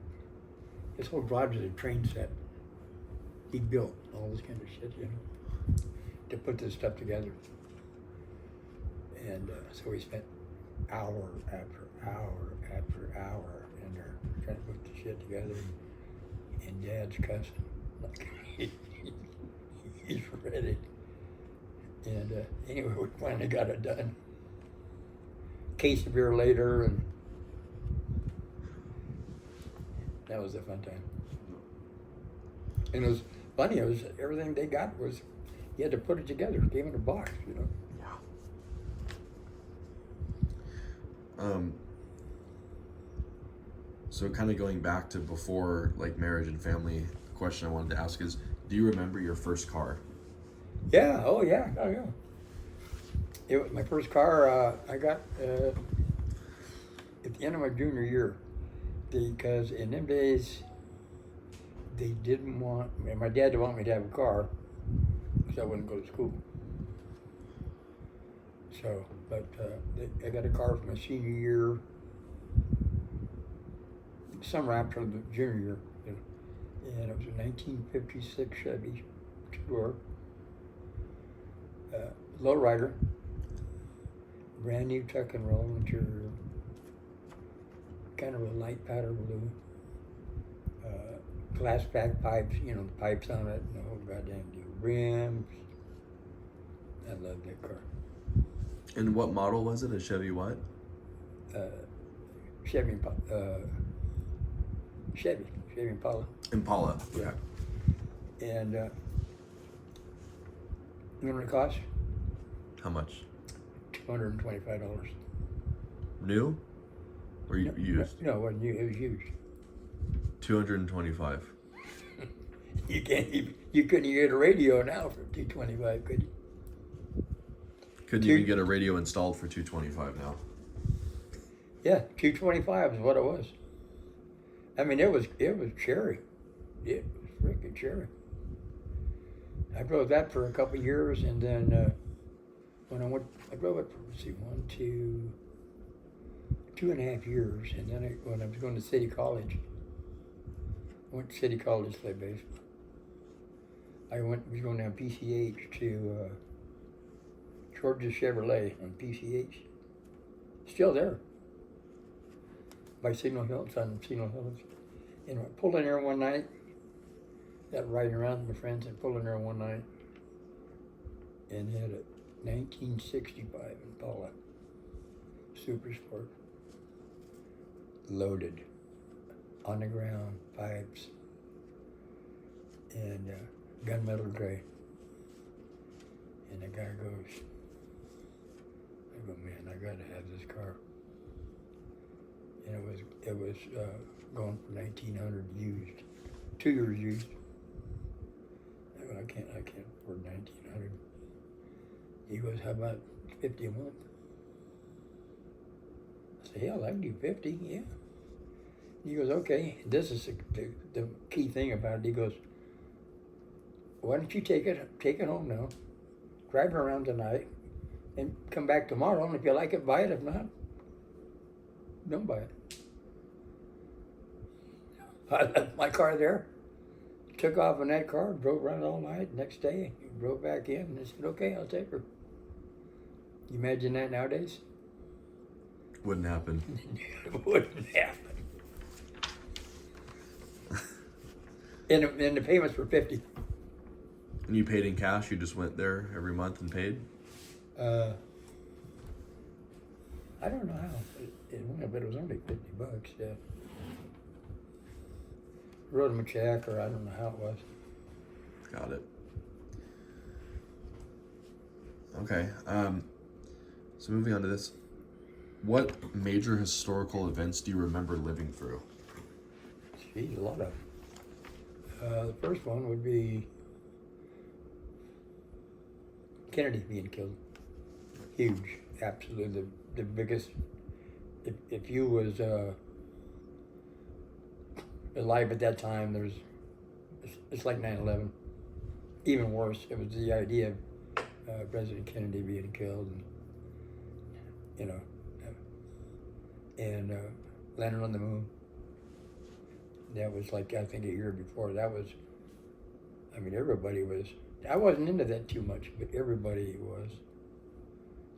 his whole garage was a train set. He built all this kind of shit, you know, to put this stuff together. And so we spent hour after hour after hour in there trying to put the shit together. And Dad's cussing. Like, he's ready. And anyway, we finally got it done. Case of beer later, and that was a fun time. And it was funny. Everything they got was You had to put it together. It came in a box, you know. Yeah. So kind of going back to before like marriage and family, the question I wanted to ask is, do you remember your first car? Yeah. Oh yeah. Oh yeah. It was my first car. I got at the end of my junior year, because in them days they didn't want. My dad didn't want me to have a car, so I wouldn't go to school. So, but I got a car for my senior year, summer after the junior year, you know, and it was a 1956 Chevy two-door lowrider, brand new tuck and roll interior, kind of a light powder blue, glass back pipes, you know, the pipes on it, no goddamn new rims. I love that car. And what model was it? A Chevy what? Chevy Impala. Impala. Yeah. And you know what it cost? How much? $225. New? Or used? No, it wasn't new. It was used. 225. You can't even, you couldn't even get a radio now for $225, could you? Couldn't even get a radio installed for $225 now. Yeah, $225 is what it was. I mean, it was cherry. It was freaking cherry. I drove that for a couple of years, and then when I drove it for 2.5 years, and then when I was going to City College, I went to City College to play baseball. I was going down PCH to Georgia Chevrolet on PCH. Still there. By Signal Hill, it's on Signal Hills. And I pulled in there one night, got riding around with my friends, and pulled in there one night, and had a 1965 Impala Super Sport, loaded, on the ground, pipes, and gunmetal gray. And the guy goes, I go, man, I gotta have this car. And it was going for 1,900 used, 2 years used. I go, I can't afford 1,900. He goes, how about 50 a month? I said, hell, I can do 50, yeah. He goes, okay. This is the key thing about it. He goes, why don't you take it home now, drive it around tonight, and come back tomorrow. And if you like it, buy it. If not, don't buy it. I left my car there, took off in that car, drove around all night. Next day, drove back in, and I said, okay, I'll take her. You imagine that nowadays? Wouldn't happen. It wouldn't happen. And the payments were 50. And you paid in cash? You just went there every month and paid? I don't know how. But it was only $50. Yeah. Wrote him a check, or I don't know how it was. Got it. Okay. So moving on to this. What major historical events do you remember living through? Geez, a lot of. The first one would be Kennedy being killed. Huge, absolutely the biggest. If you was alive at that time, it's like 9/11. Even worse, it was the idea of President Kennedy being killed, and you know, and landing on the moon. That was like, I think a year before. That was, I mean, everybody was. I wasn't into that too much, but everybody was.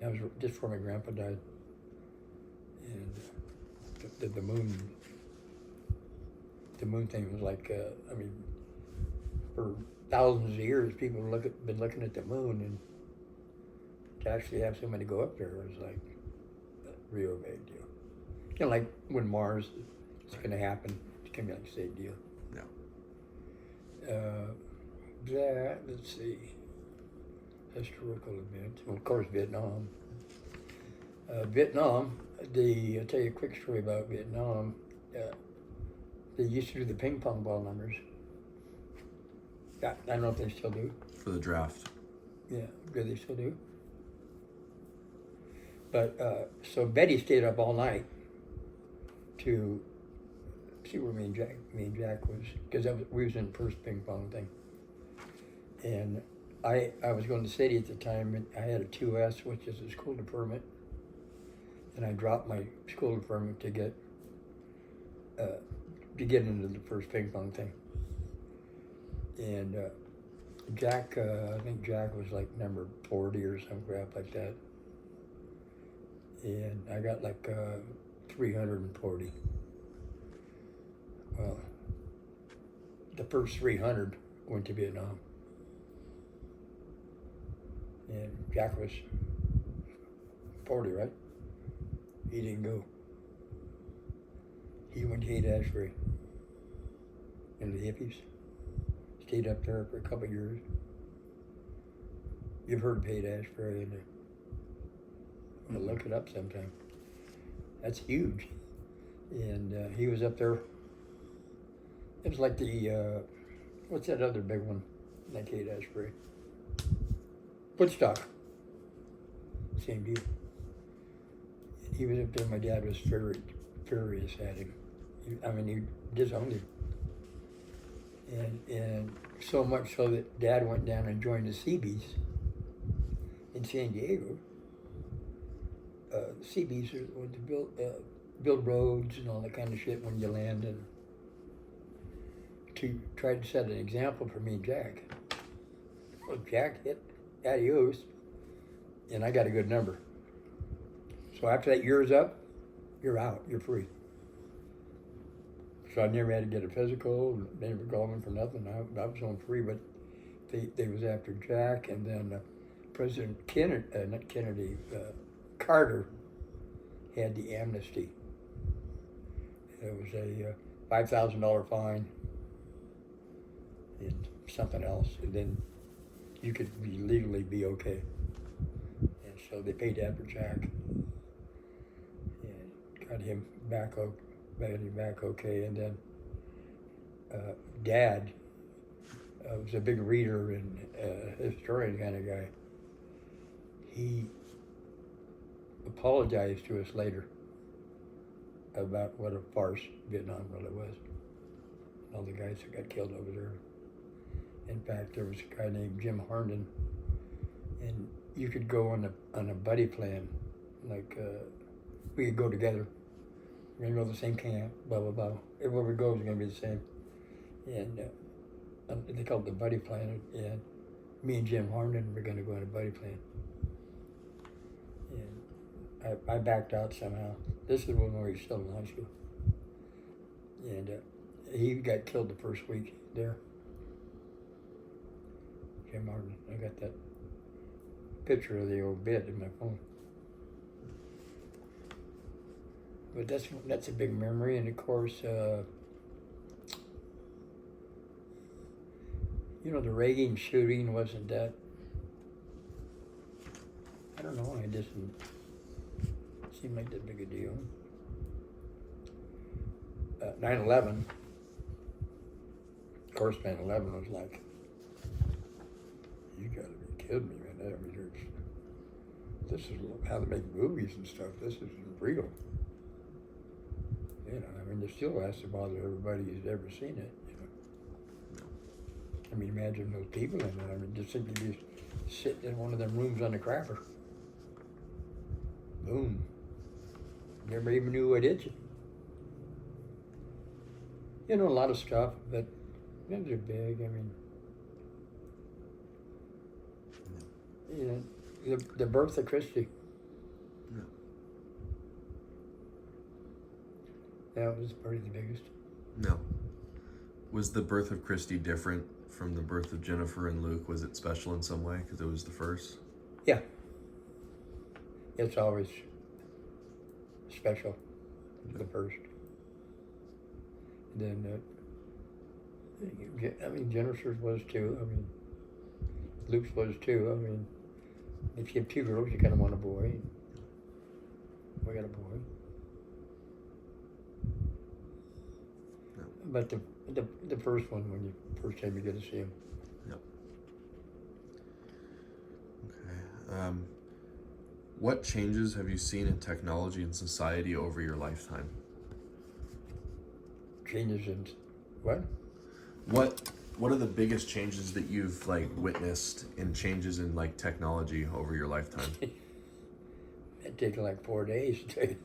That was just before my grandpa died. And the moon thing was like, I mean, for thousands of years, people have been looking at the moon, and to actually have somebody go up there was like a real big deal. You know, like when Mars is going to happen, it's going to be like the same deal. Yeah. Let's see. historical events. Well, of course, Vietnam. Vietnam. I'll tell you a quick story about Vietnam. They used to do the ping pong ball numbers. Yeah, I don't know if they still do. For the draft. Yeah, do they still do? But so Betty stayed up all night to see where me and Jack was, because we was in the first ping pong thing. And I was going to city at the time, and I had a 2S, which is a school deferment, and I dropped my school deferment to get into the first ping pong thing. And Jack, I think Jack was like number 40 or some crap like that, and I got like 340. Well, the first 300 went to Vietnam. And Jack was 40, right? He didn't go. He went to Haight-Ashbury in the hippies. Stayed up there for a couple of years. You've heard of Haight-Ashbury, and I'm gonna look it up sometime. That's huge. And he was up there. It was like the, what's that other big one, like Haight-Ashbury? Woodstock. Same deal. He was up there, my dad was furious at him. He disowned him. And so much so that Dad went down and joined the Seabees in San Diego. Seabees are what to build roads and all that kind of shit when you land, and to try to set an example for me and Jack. Well, Jack hit adios, and I got a good number. So after that year's up, you're out, you're free. So I never had to get a physical, they never called me for nothing. I was on free, but they was after Jack, and then President Carter had the amnesty. It was a $5,000 fine and something else, and then you could legally be okay. And so they paid that for Jack and got him back okay. And then Dad was a big reader and historian kind of guy. He apologized to us later about what a farce Vietnam really was. All the guys that got killed over there. In fact, there was a guy named Jim Harnden, and you could go on a buddy plan, like we could go together. We're gonna go to the same camp, blah blah blah. Everywhere we go is gonna be the same, and they called it the buddy plan. And me and Jim Harnden were gonna go on a buddy plan, and I backed out somehow. This is when we were still in high school, and he got killed the first week there. Jim Martin. I got that picture of the old bed in my phone. But that's a big memory, and of course, the Reagan shooting wasn't that. I don't know. It didn't seem like that big a deal. 9/11. Of course, 9/11 was like, you gotta be kidding me, man. This is how they make movies and stuff. This isn't real. It still has to bother everybody who's ever seen it. Imagine those people in it. Just simply be sitting in one of them rooms on the crapper. Boom. Never even knew what hit you. A lot of stuff, but those are big. The birth of Christy. Yeah. That was probably the biggest. No. Was the birth of Christy different from the birth of Jennifer and Luke? Was it special in some way because it was the first? Yeah. It's always special, the first. Then, Jennifer's was too. Luke's was too. If you have two girls, you kind of want a boy. We got a boy. Yeah. But the first one, when you first time you get to see him. Yep. Okay. What changes have you seen in technology and society over your lifetime? Changes in what? What are the biggest changes that you've like witnessed in changes in like technology over your lifetime? It takes like 4 days to.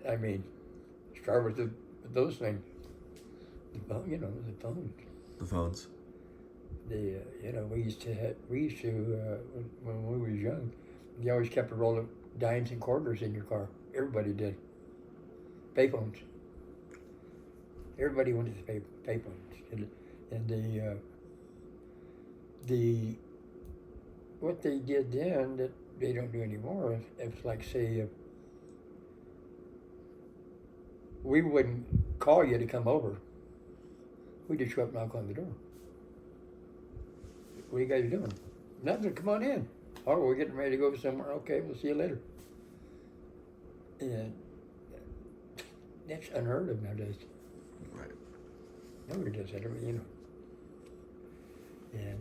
I mean, start with those things. The phone, the phones. The phones. We used to when we was young, you always kept a roll of dimes and quarters in your car. Everybody did. Payphones. Everybody wanted to payphones, and the what they did then that they don't do anymore. If like say we wouldn't call you to come over, we just show up and knock on the door. What are you guys doing? Nothing. Come on in. Oh, we're getting ready to go somewhere. Okay, we'll see you later. And that's unheard of nowadays. Right. Nobody does that, And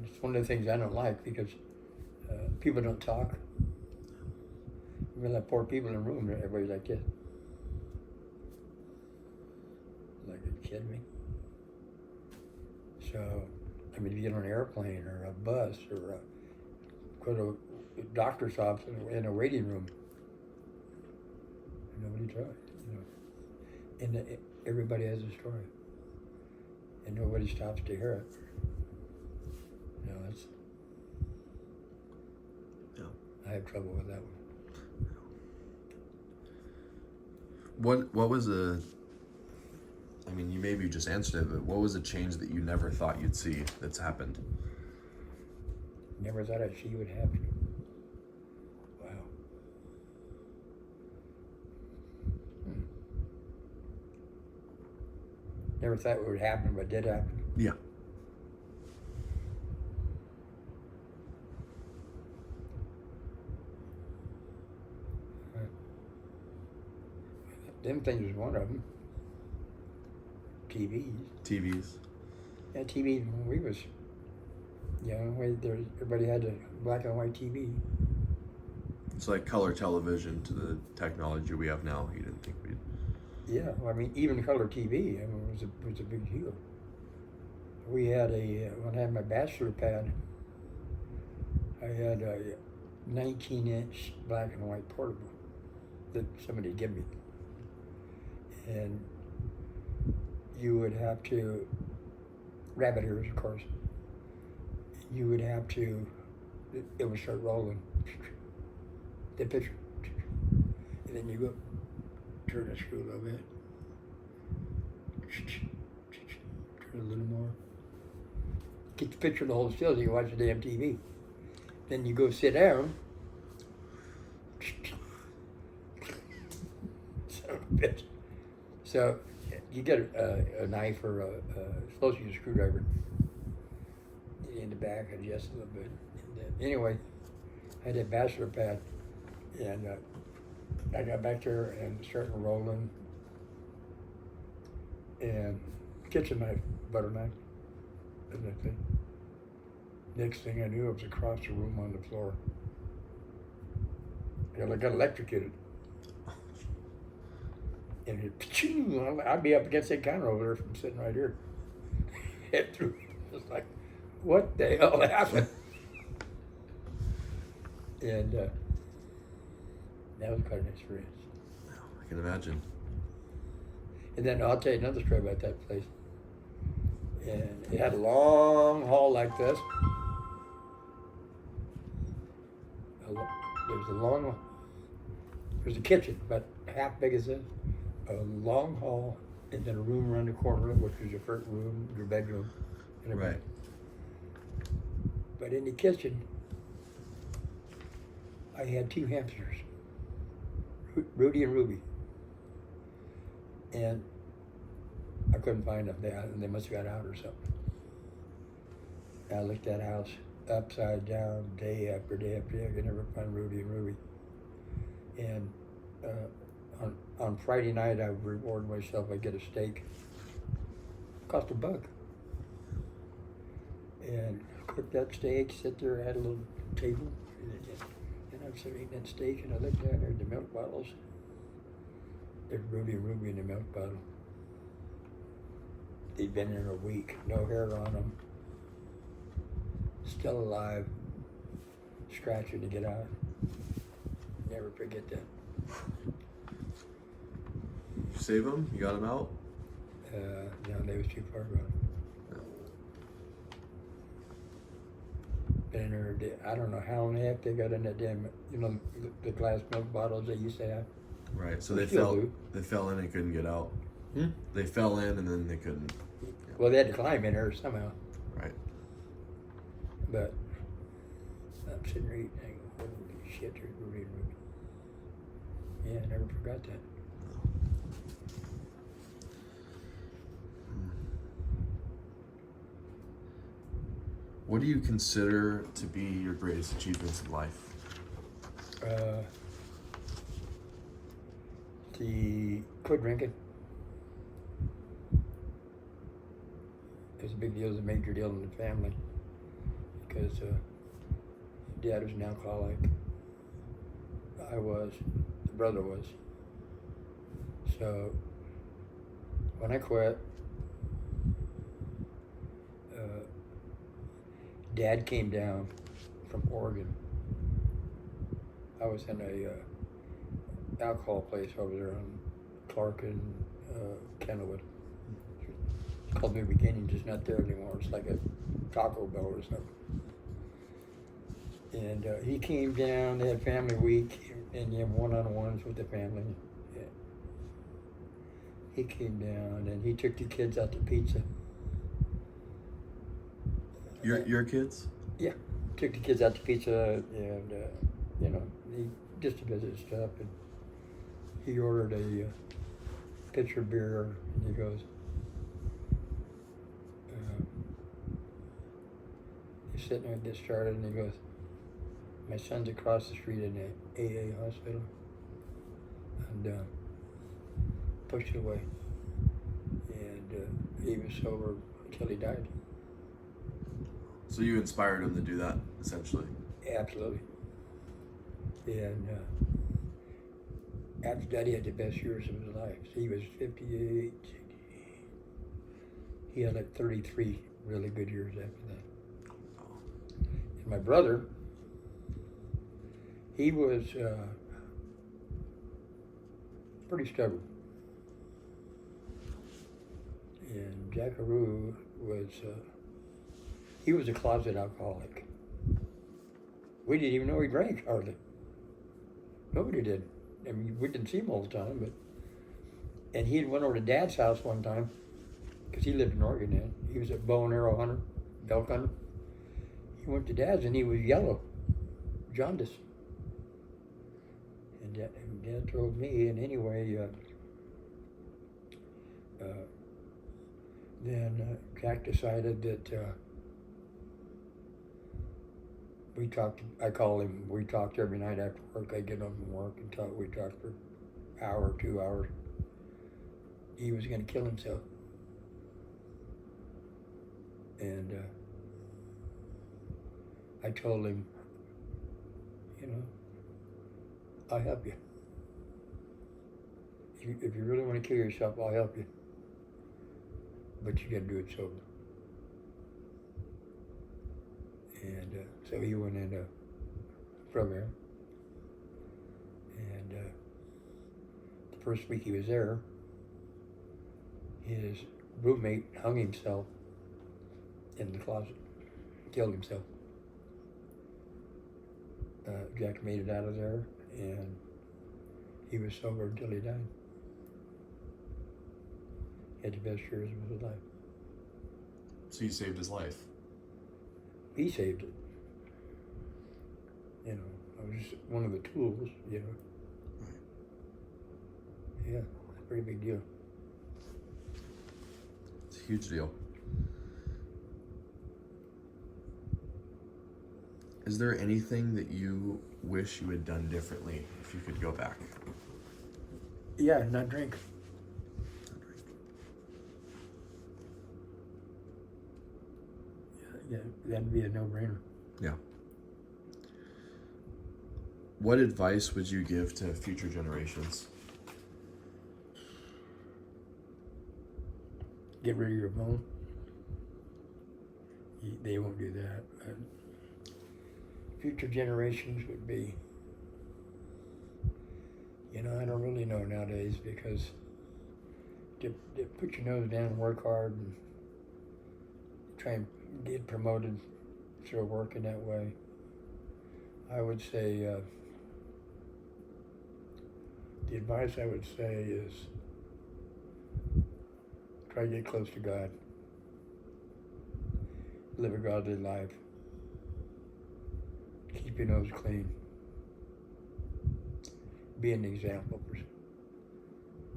it's one of the things I don't like because people don't talk. We'll have poor people in a room, everybody's like this. Like, are you kidding me? So, I mean, if you get on an airplane or a bus or go to a doctor's office in a waiting room, nobody tries, And everybody has a story. And nobody stops to hear it. That's. Yeah. I have trouble with that one. What was I mean, you maybe just answered it, but what was a change that you never thought you'd see that's happened? Never thought I'd see what happened. Wow. Never thought it would happen, but did happen. Yeah. Them things was one of them. TVs. Yeah, TVs when we was young, everybody had a black and white TV. It's like color television to the technology we have now. You didn't think we'd. Yeah, well, I mean, even color TV, was a big deal. We had when I had my bachelor pad, I had a 19-inch black and white portable that somebody gave me. And you would have to, rabbit ears, of course, you would have to, it would start rolling, the picture. And then you go, turn the screw a little bit, turn a little more. Get the picture to hold still so you can watch the damn TV. Then you go sit down. Son of a bitch. So you get a knife or supposed to use a screwdriver in the back, adjust a little bit. And, anyway, I had that bachelor pad, and I got back there and started rolling. And kitchen knife, butter knife, and that thing. Next thing I knew, I was across the room on the floor. I got electrocuted. And I'd be up against that counter over there from sitting right here. Head through. It's like, what the hell happened? And that was quite an experience. I can imagine. And then I'll tell you another story about that place. And it had a long hall like this. There's a kitchen, about half big as this. A long hall, and then a room around the corner, which was your first room, your bedroom, and a bed. But in the kitchen, I had two hamsters, Rudy and Ruby. And I couldn't find them. They must have got out or something. I looked at the house. upside down day after day after day. I could never find Rudy and Ruby. And on Friday night, I would reward myself. I'd get a steak. Cost $1. And cook that steak, sit there at a little table. And I'm sitting eating that steak, and I looked down there at the milk bottles. There's Rudy and Ruby in the milk bottle. They'd been in a week, no hair on them. Still alive, scratching to get out. Never forget that. You save them? You got them out? No, they was too far gone. Been in there, I don't know how in the heck they got in that damn, the glass milk bottles they used to have. Right. So They they still fell. do. They fell in and couldn't get out. Hmm? They fell in and then they couldn't. Well, they had to climb in there somehow. Right. But I'm sitting there eating, and I go, holy shit, there's Rudy and Ruby. Yeah, I never forgot that. What do you consider to be your greatest achievements in life? The quit drinking. It's a big deal, it's a major deal in the family because Dad was an alcoholic. I was, the brother was. So when I quit, Dad came down from Oregon. I was in a alcohol place over there on Clark and Kennewood. It's called New Beginnings. It's not there anymore. It's like a Taco Bell or something. And he came down. They had family week, and you have one-on-ones with the family. Yeah. He came down, and he took the kids out to pizza. Your kids? Yeah, took the kids out to pizza, and he just to visit stuff. And he ordered a pitcher of beer, and he goes, he's sitting there, gets started, and he goes, my son's across the street in the AA hospital, and pushed it away. And he was sober until he died. So you inspired him to do that, essentially. Absolutely. And after that, he had the best years of his life. So he was 58. He had like 33 really good years after that. And my brother, he was pretty stubborn. And Jackaroo was... he was a closet alcoholic. We didn't even know he drank, hardly. Nobody did. I mean, we didn't see him all the time, but... And he went over to Dad's house one time, because he lived in Oregon then. He was a bow and arrow hunter, elk hunter. He went to Dad's and he was yellow, jaundice. And Dad told me, and anyway, then Jack decided that... we talked, I call him, we talked every night after work. I'd get home from work and talk. We talked for an hour, 2 hours. He was going to kill himself. And I told him, I'll help you. If you really want to kill yourself, I'll help you. But you got to do it sober. And so he went into a program. And the first week he was there, his roommate hung himself in the closet, killed himself. Jack made it out of there, and he was sober until he died. He had the best years of his life. So you saved his life. He saved it. I was just one of the tools, Right. Yeah, it's a pretty big deal. It's a huge deal. Is there anything that you wish you had done differently if you could go back? Yeah, not drink. Yeah, that'd be a no-brainer. Yeah. What advice would you give to future generations? Get rid of your phone. They won't do that. Future generations would be, I don't really know nowadays, because to put your nose down and work hard and try and get promoted through working that way. I would say, the advice I would say is try to get close to God. Live a godly life. Keep your nose clean. Be an example for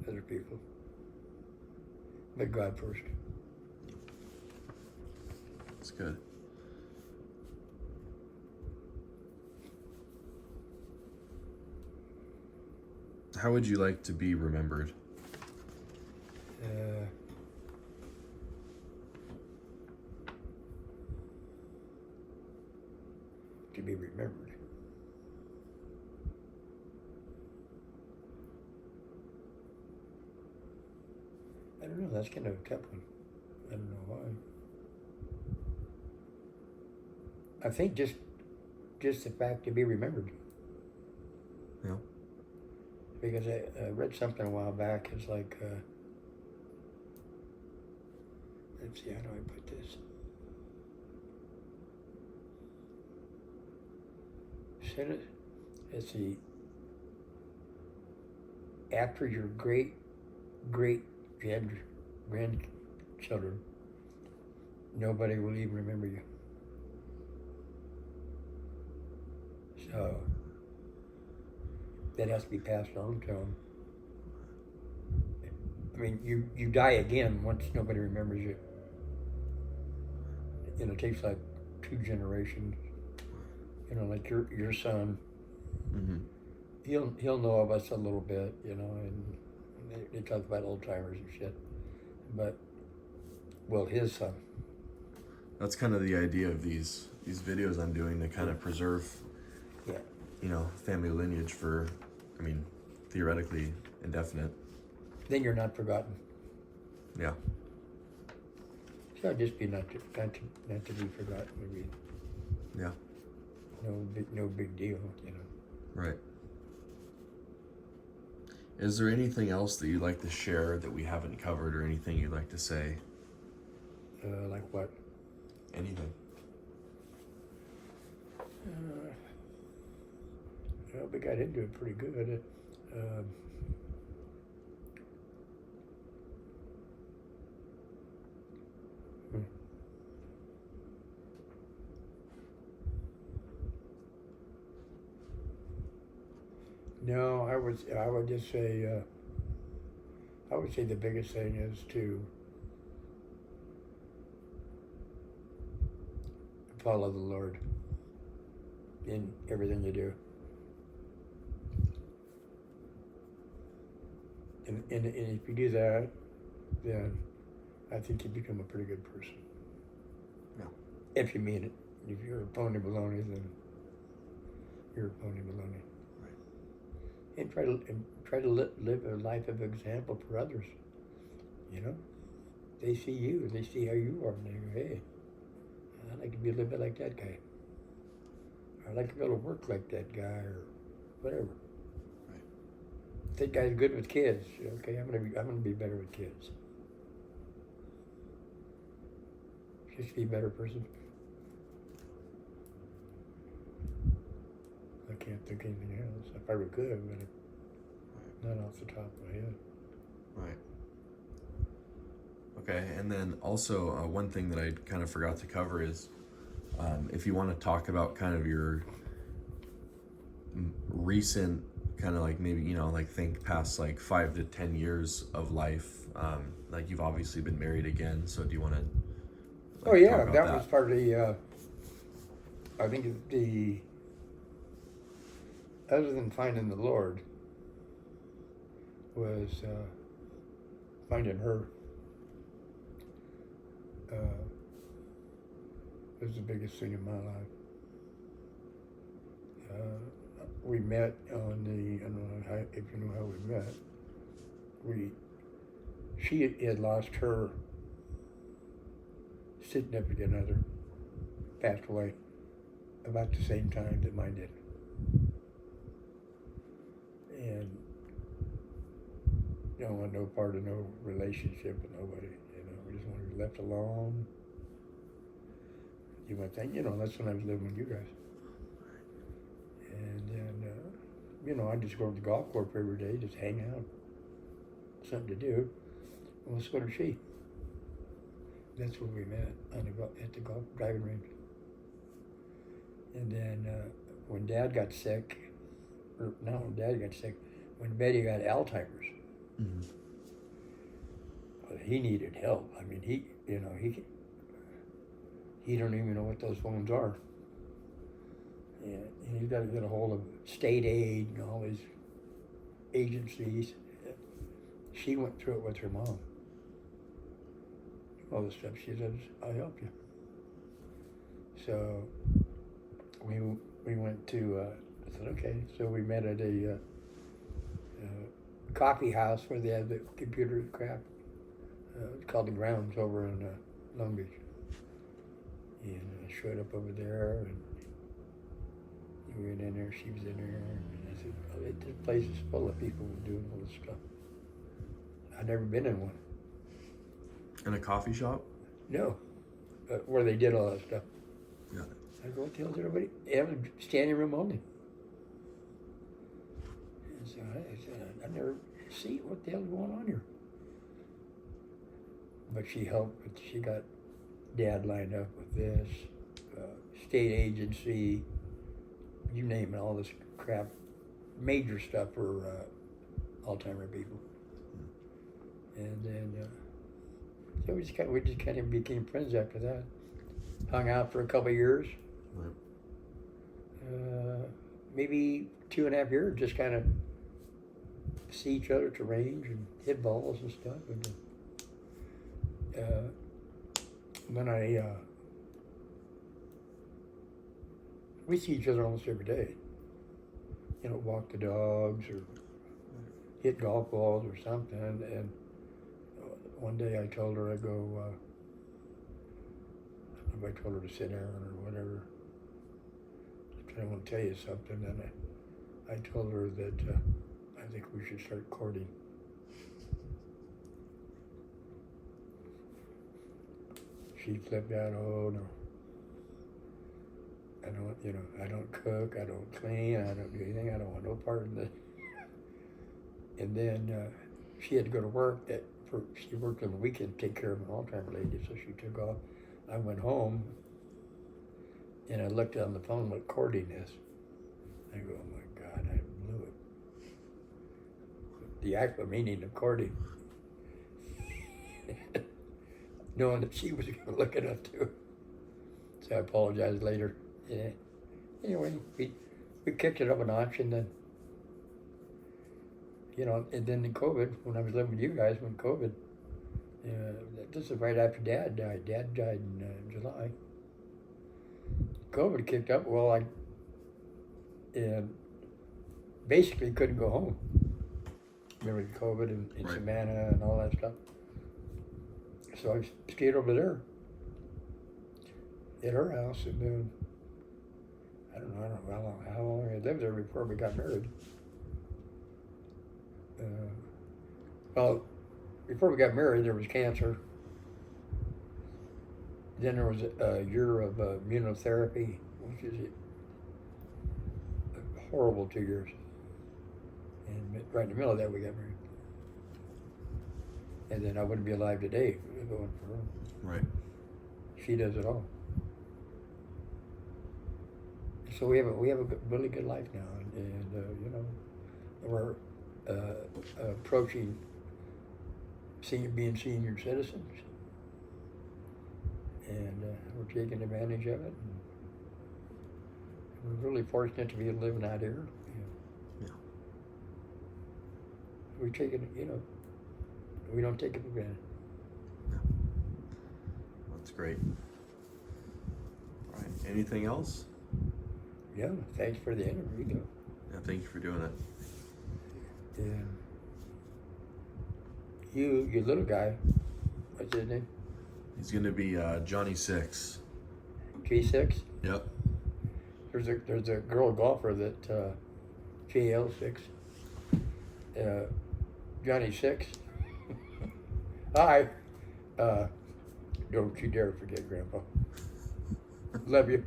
other people. But God first. That's good. How would you like to be remembered? To be remembered. I don't know, that's kind of a tough one. I don't know why. I think just the fact to be remembered. Yeah. Because I read something a while back, it's like, let's see, how do I put this? Let's see, after your great grandchildren, nobody will even remember you. So that has to be passed on to them. I mean, you die again once nobody remembers you. It takes like 2 generations. Like your son, Mm-hmm. he'll know of us a little bit, and they talk about old timers and shit. But, well, his son. That's kind of the idea of these videos I'm doing, to kind of preserve, family lineage for, theoretically indefinite. Then you're not forgotten. Yeah. So I'd just be not to be forgotten would be. Yeah. No big deal, Right. Is there anything else that you'd like to share that we haven't covered, or anything you'd like to say? Like what? Anything. Well, we got into it pretty good. No, I would just say, I would say the biggest thing is to follow the Lord in everything you do. And if you do that, then I think you become a pretty good person. Yeah. If you mean it. If you're a phony baloney, then you're a phony baloney. And try to live a life of example for others. They see you, they see how you are, and they go, hey, I'd like to be a little bit like that guy. I'd like to go to work like that guy, or whatever. Right. That guy's good with kids. Okay, I'm gonna be better with kids. Just be a better person. I can't think of anything else. I probably could, but not off the top of my head. Right. Okay, and then also one thing that I kind of forgot to cover is if you want to talk about kind of your recent kind of like maybe, think past like 5 to 10 years of life. Like you've obviously been married again, so do you want to? Oh yeah, that was part of the. I think other than finding the Lord, was finding her. Was the biggest thing in my life. We met on I don't know if you know how we met. She had lost her significant other, passed away about the same time that mine did. And don't want no part of no relationship with nobody, we just want to be left alone. You might think, that's when I was living with you guys. And then, I just go to the golf course every day, just hang out, something to do. Well, so did she. That's where we met, at the golf driving range. And then when Dad got sick, when Betty got Alzheimer's, mm-hmm. well, he needed help. I mean, he don't even know what those phones are. And he's got to get a hold of state aid and all these agencies. She went through it with her mom. All the stuff. She says, "I'll help you." So we went to. I said, "Okay." So we met at a coffee house where they had the computer crap. It's called the Grounds over in Long Beach. And I showed up over there, and we went in there. She was in there, and I said, "This place is full of people doing all this stuff." I'd never been in one. In a coffee shop? No, where they did all that stuff. Yeah. I go, "What the hell is everybody?" They have a standing room only. And so I said, "I never see what the hell's going on here." But she helped. She got Dad lined up with this state agency, you name it, all this crap, major stuff for Alzheimer people. And then so we just kind of became friends after that. Hung out for a couple of years. Right. Maybe 2.5 years, just kind of see each other to range and hit balls and stuff. And then we see each other almost every day. Walk the dogs or hit golf balls or something. And one day I told her, I go, I told her to sit down or whatever. I want to tell you something. And I told her that I think we should start courting. She flipped out. "Oh no, I don't cook, I don't clean, I don't do anything. I don't want no part of this." And then she had to go to work. She worked on the weekend to take care of an Alzheimer lady, so she took off. I went home, and I looked on the phone what courting is. I go, "Oh my God, I blew it." The actual meaning of courting. Knowing that she was going to look it up too. So I apologized later. Yeah. Anyway, we kicked it up a notch, and then, and then in COVID, when I was living with you guys, when COVID, this is right after Dad died. Dad died in July. COVID kicked up. Well, I basically couldn't go home. Remember COVID in Right. Savannah and all that stuff. So I stayed over there at her house, and then I don't know how long I lived there before we got married. Well, before we got married, there was cancer. Then there was a year of immunotherapy, which is a horrible 2 years. And right in the middle of that, we got married. And then I wouldn't be alive today if it wasn't for her. Right. She does it all. So we have a really good life now, and we're approaching being senior citizens, and we're taking advantage of it. We're really fortunate to be living out here. Yeah. We take it, we don't take it for granted. That's great. All right. Anything else? Yeah, thanks for the interview, though. Yeah. Thank you for doing it. Yeah. Your little guy, what's his name? He's gonna be Johnny Six. G6? Yep. There's a girl golfer that JL6. Johnny 6. Hi. Don't you dare forget Grandpa. Love you.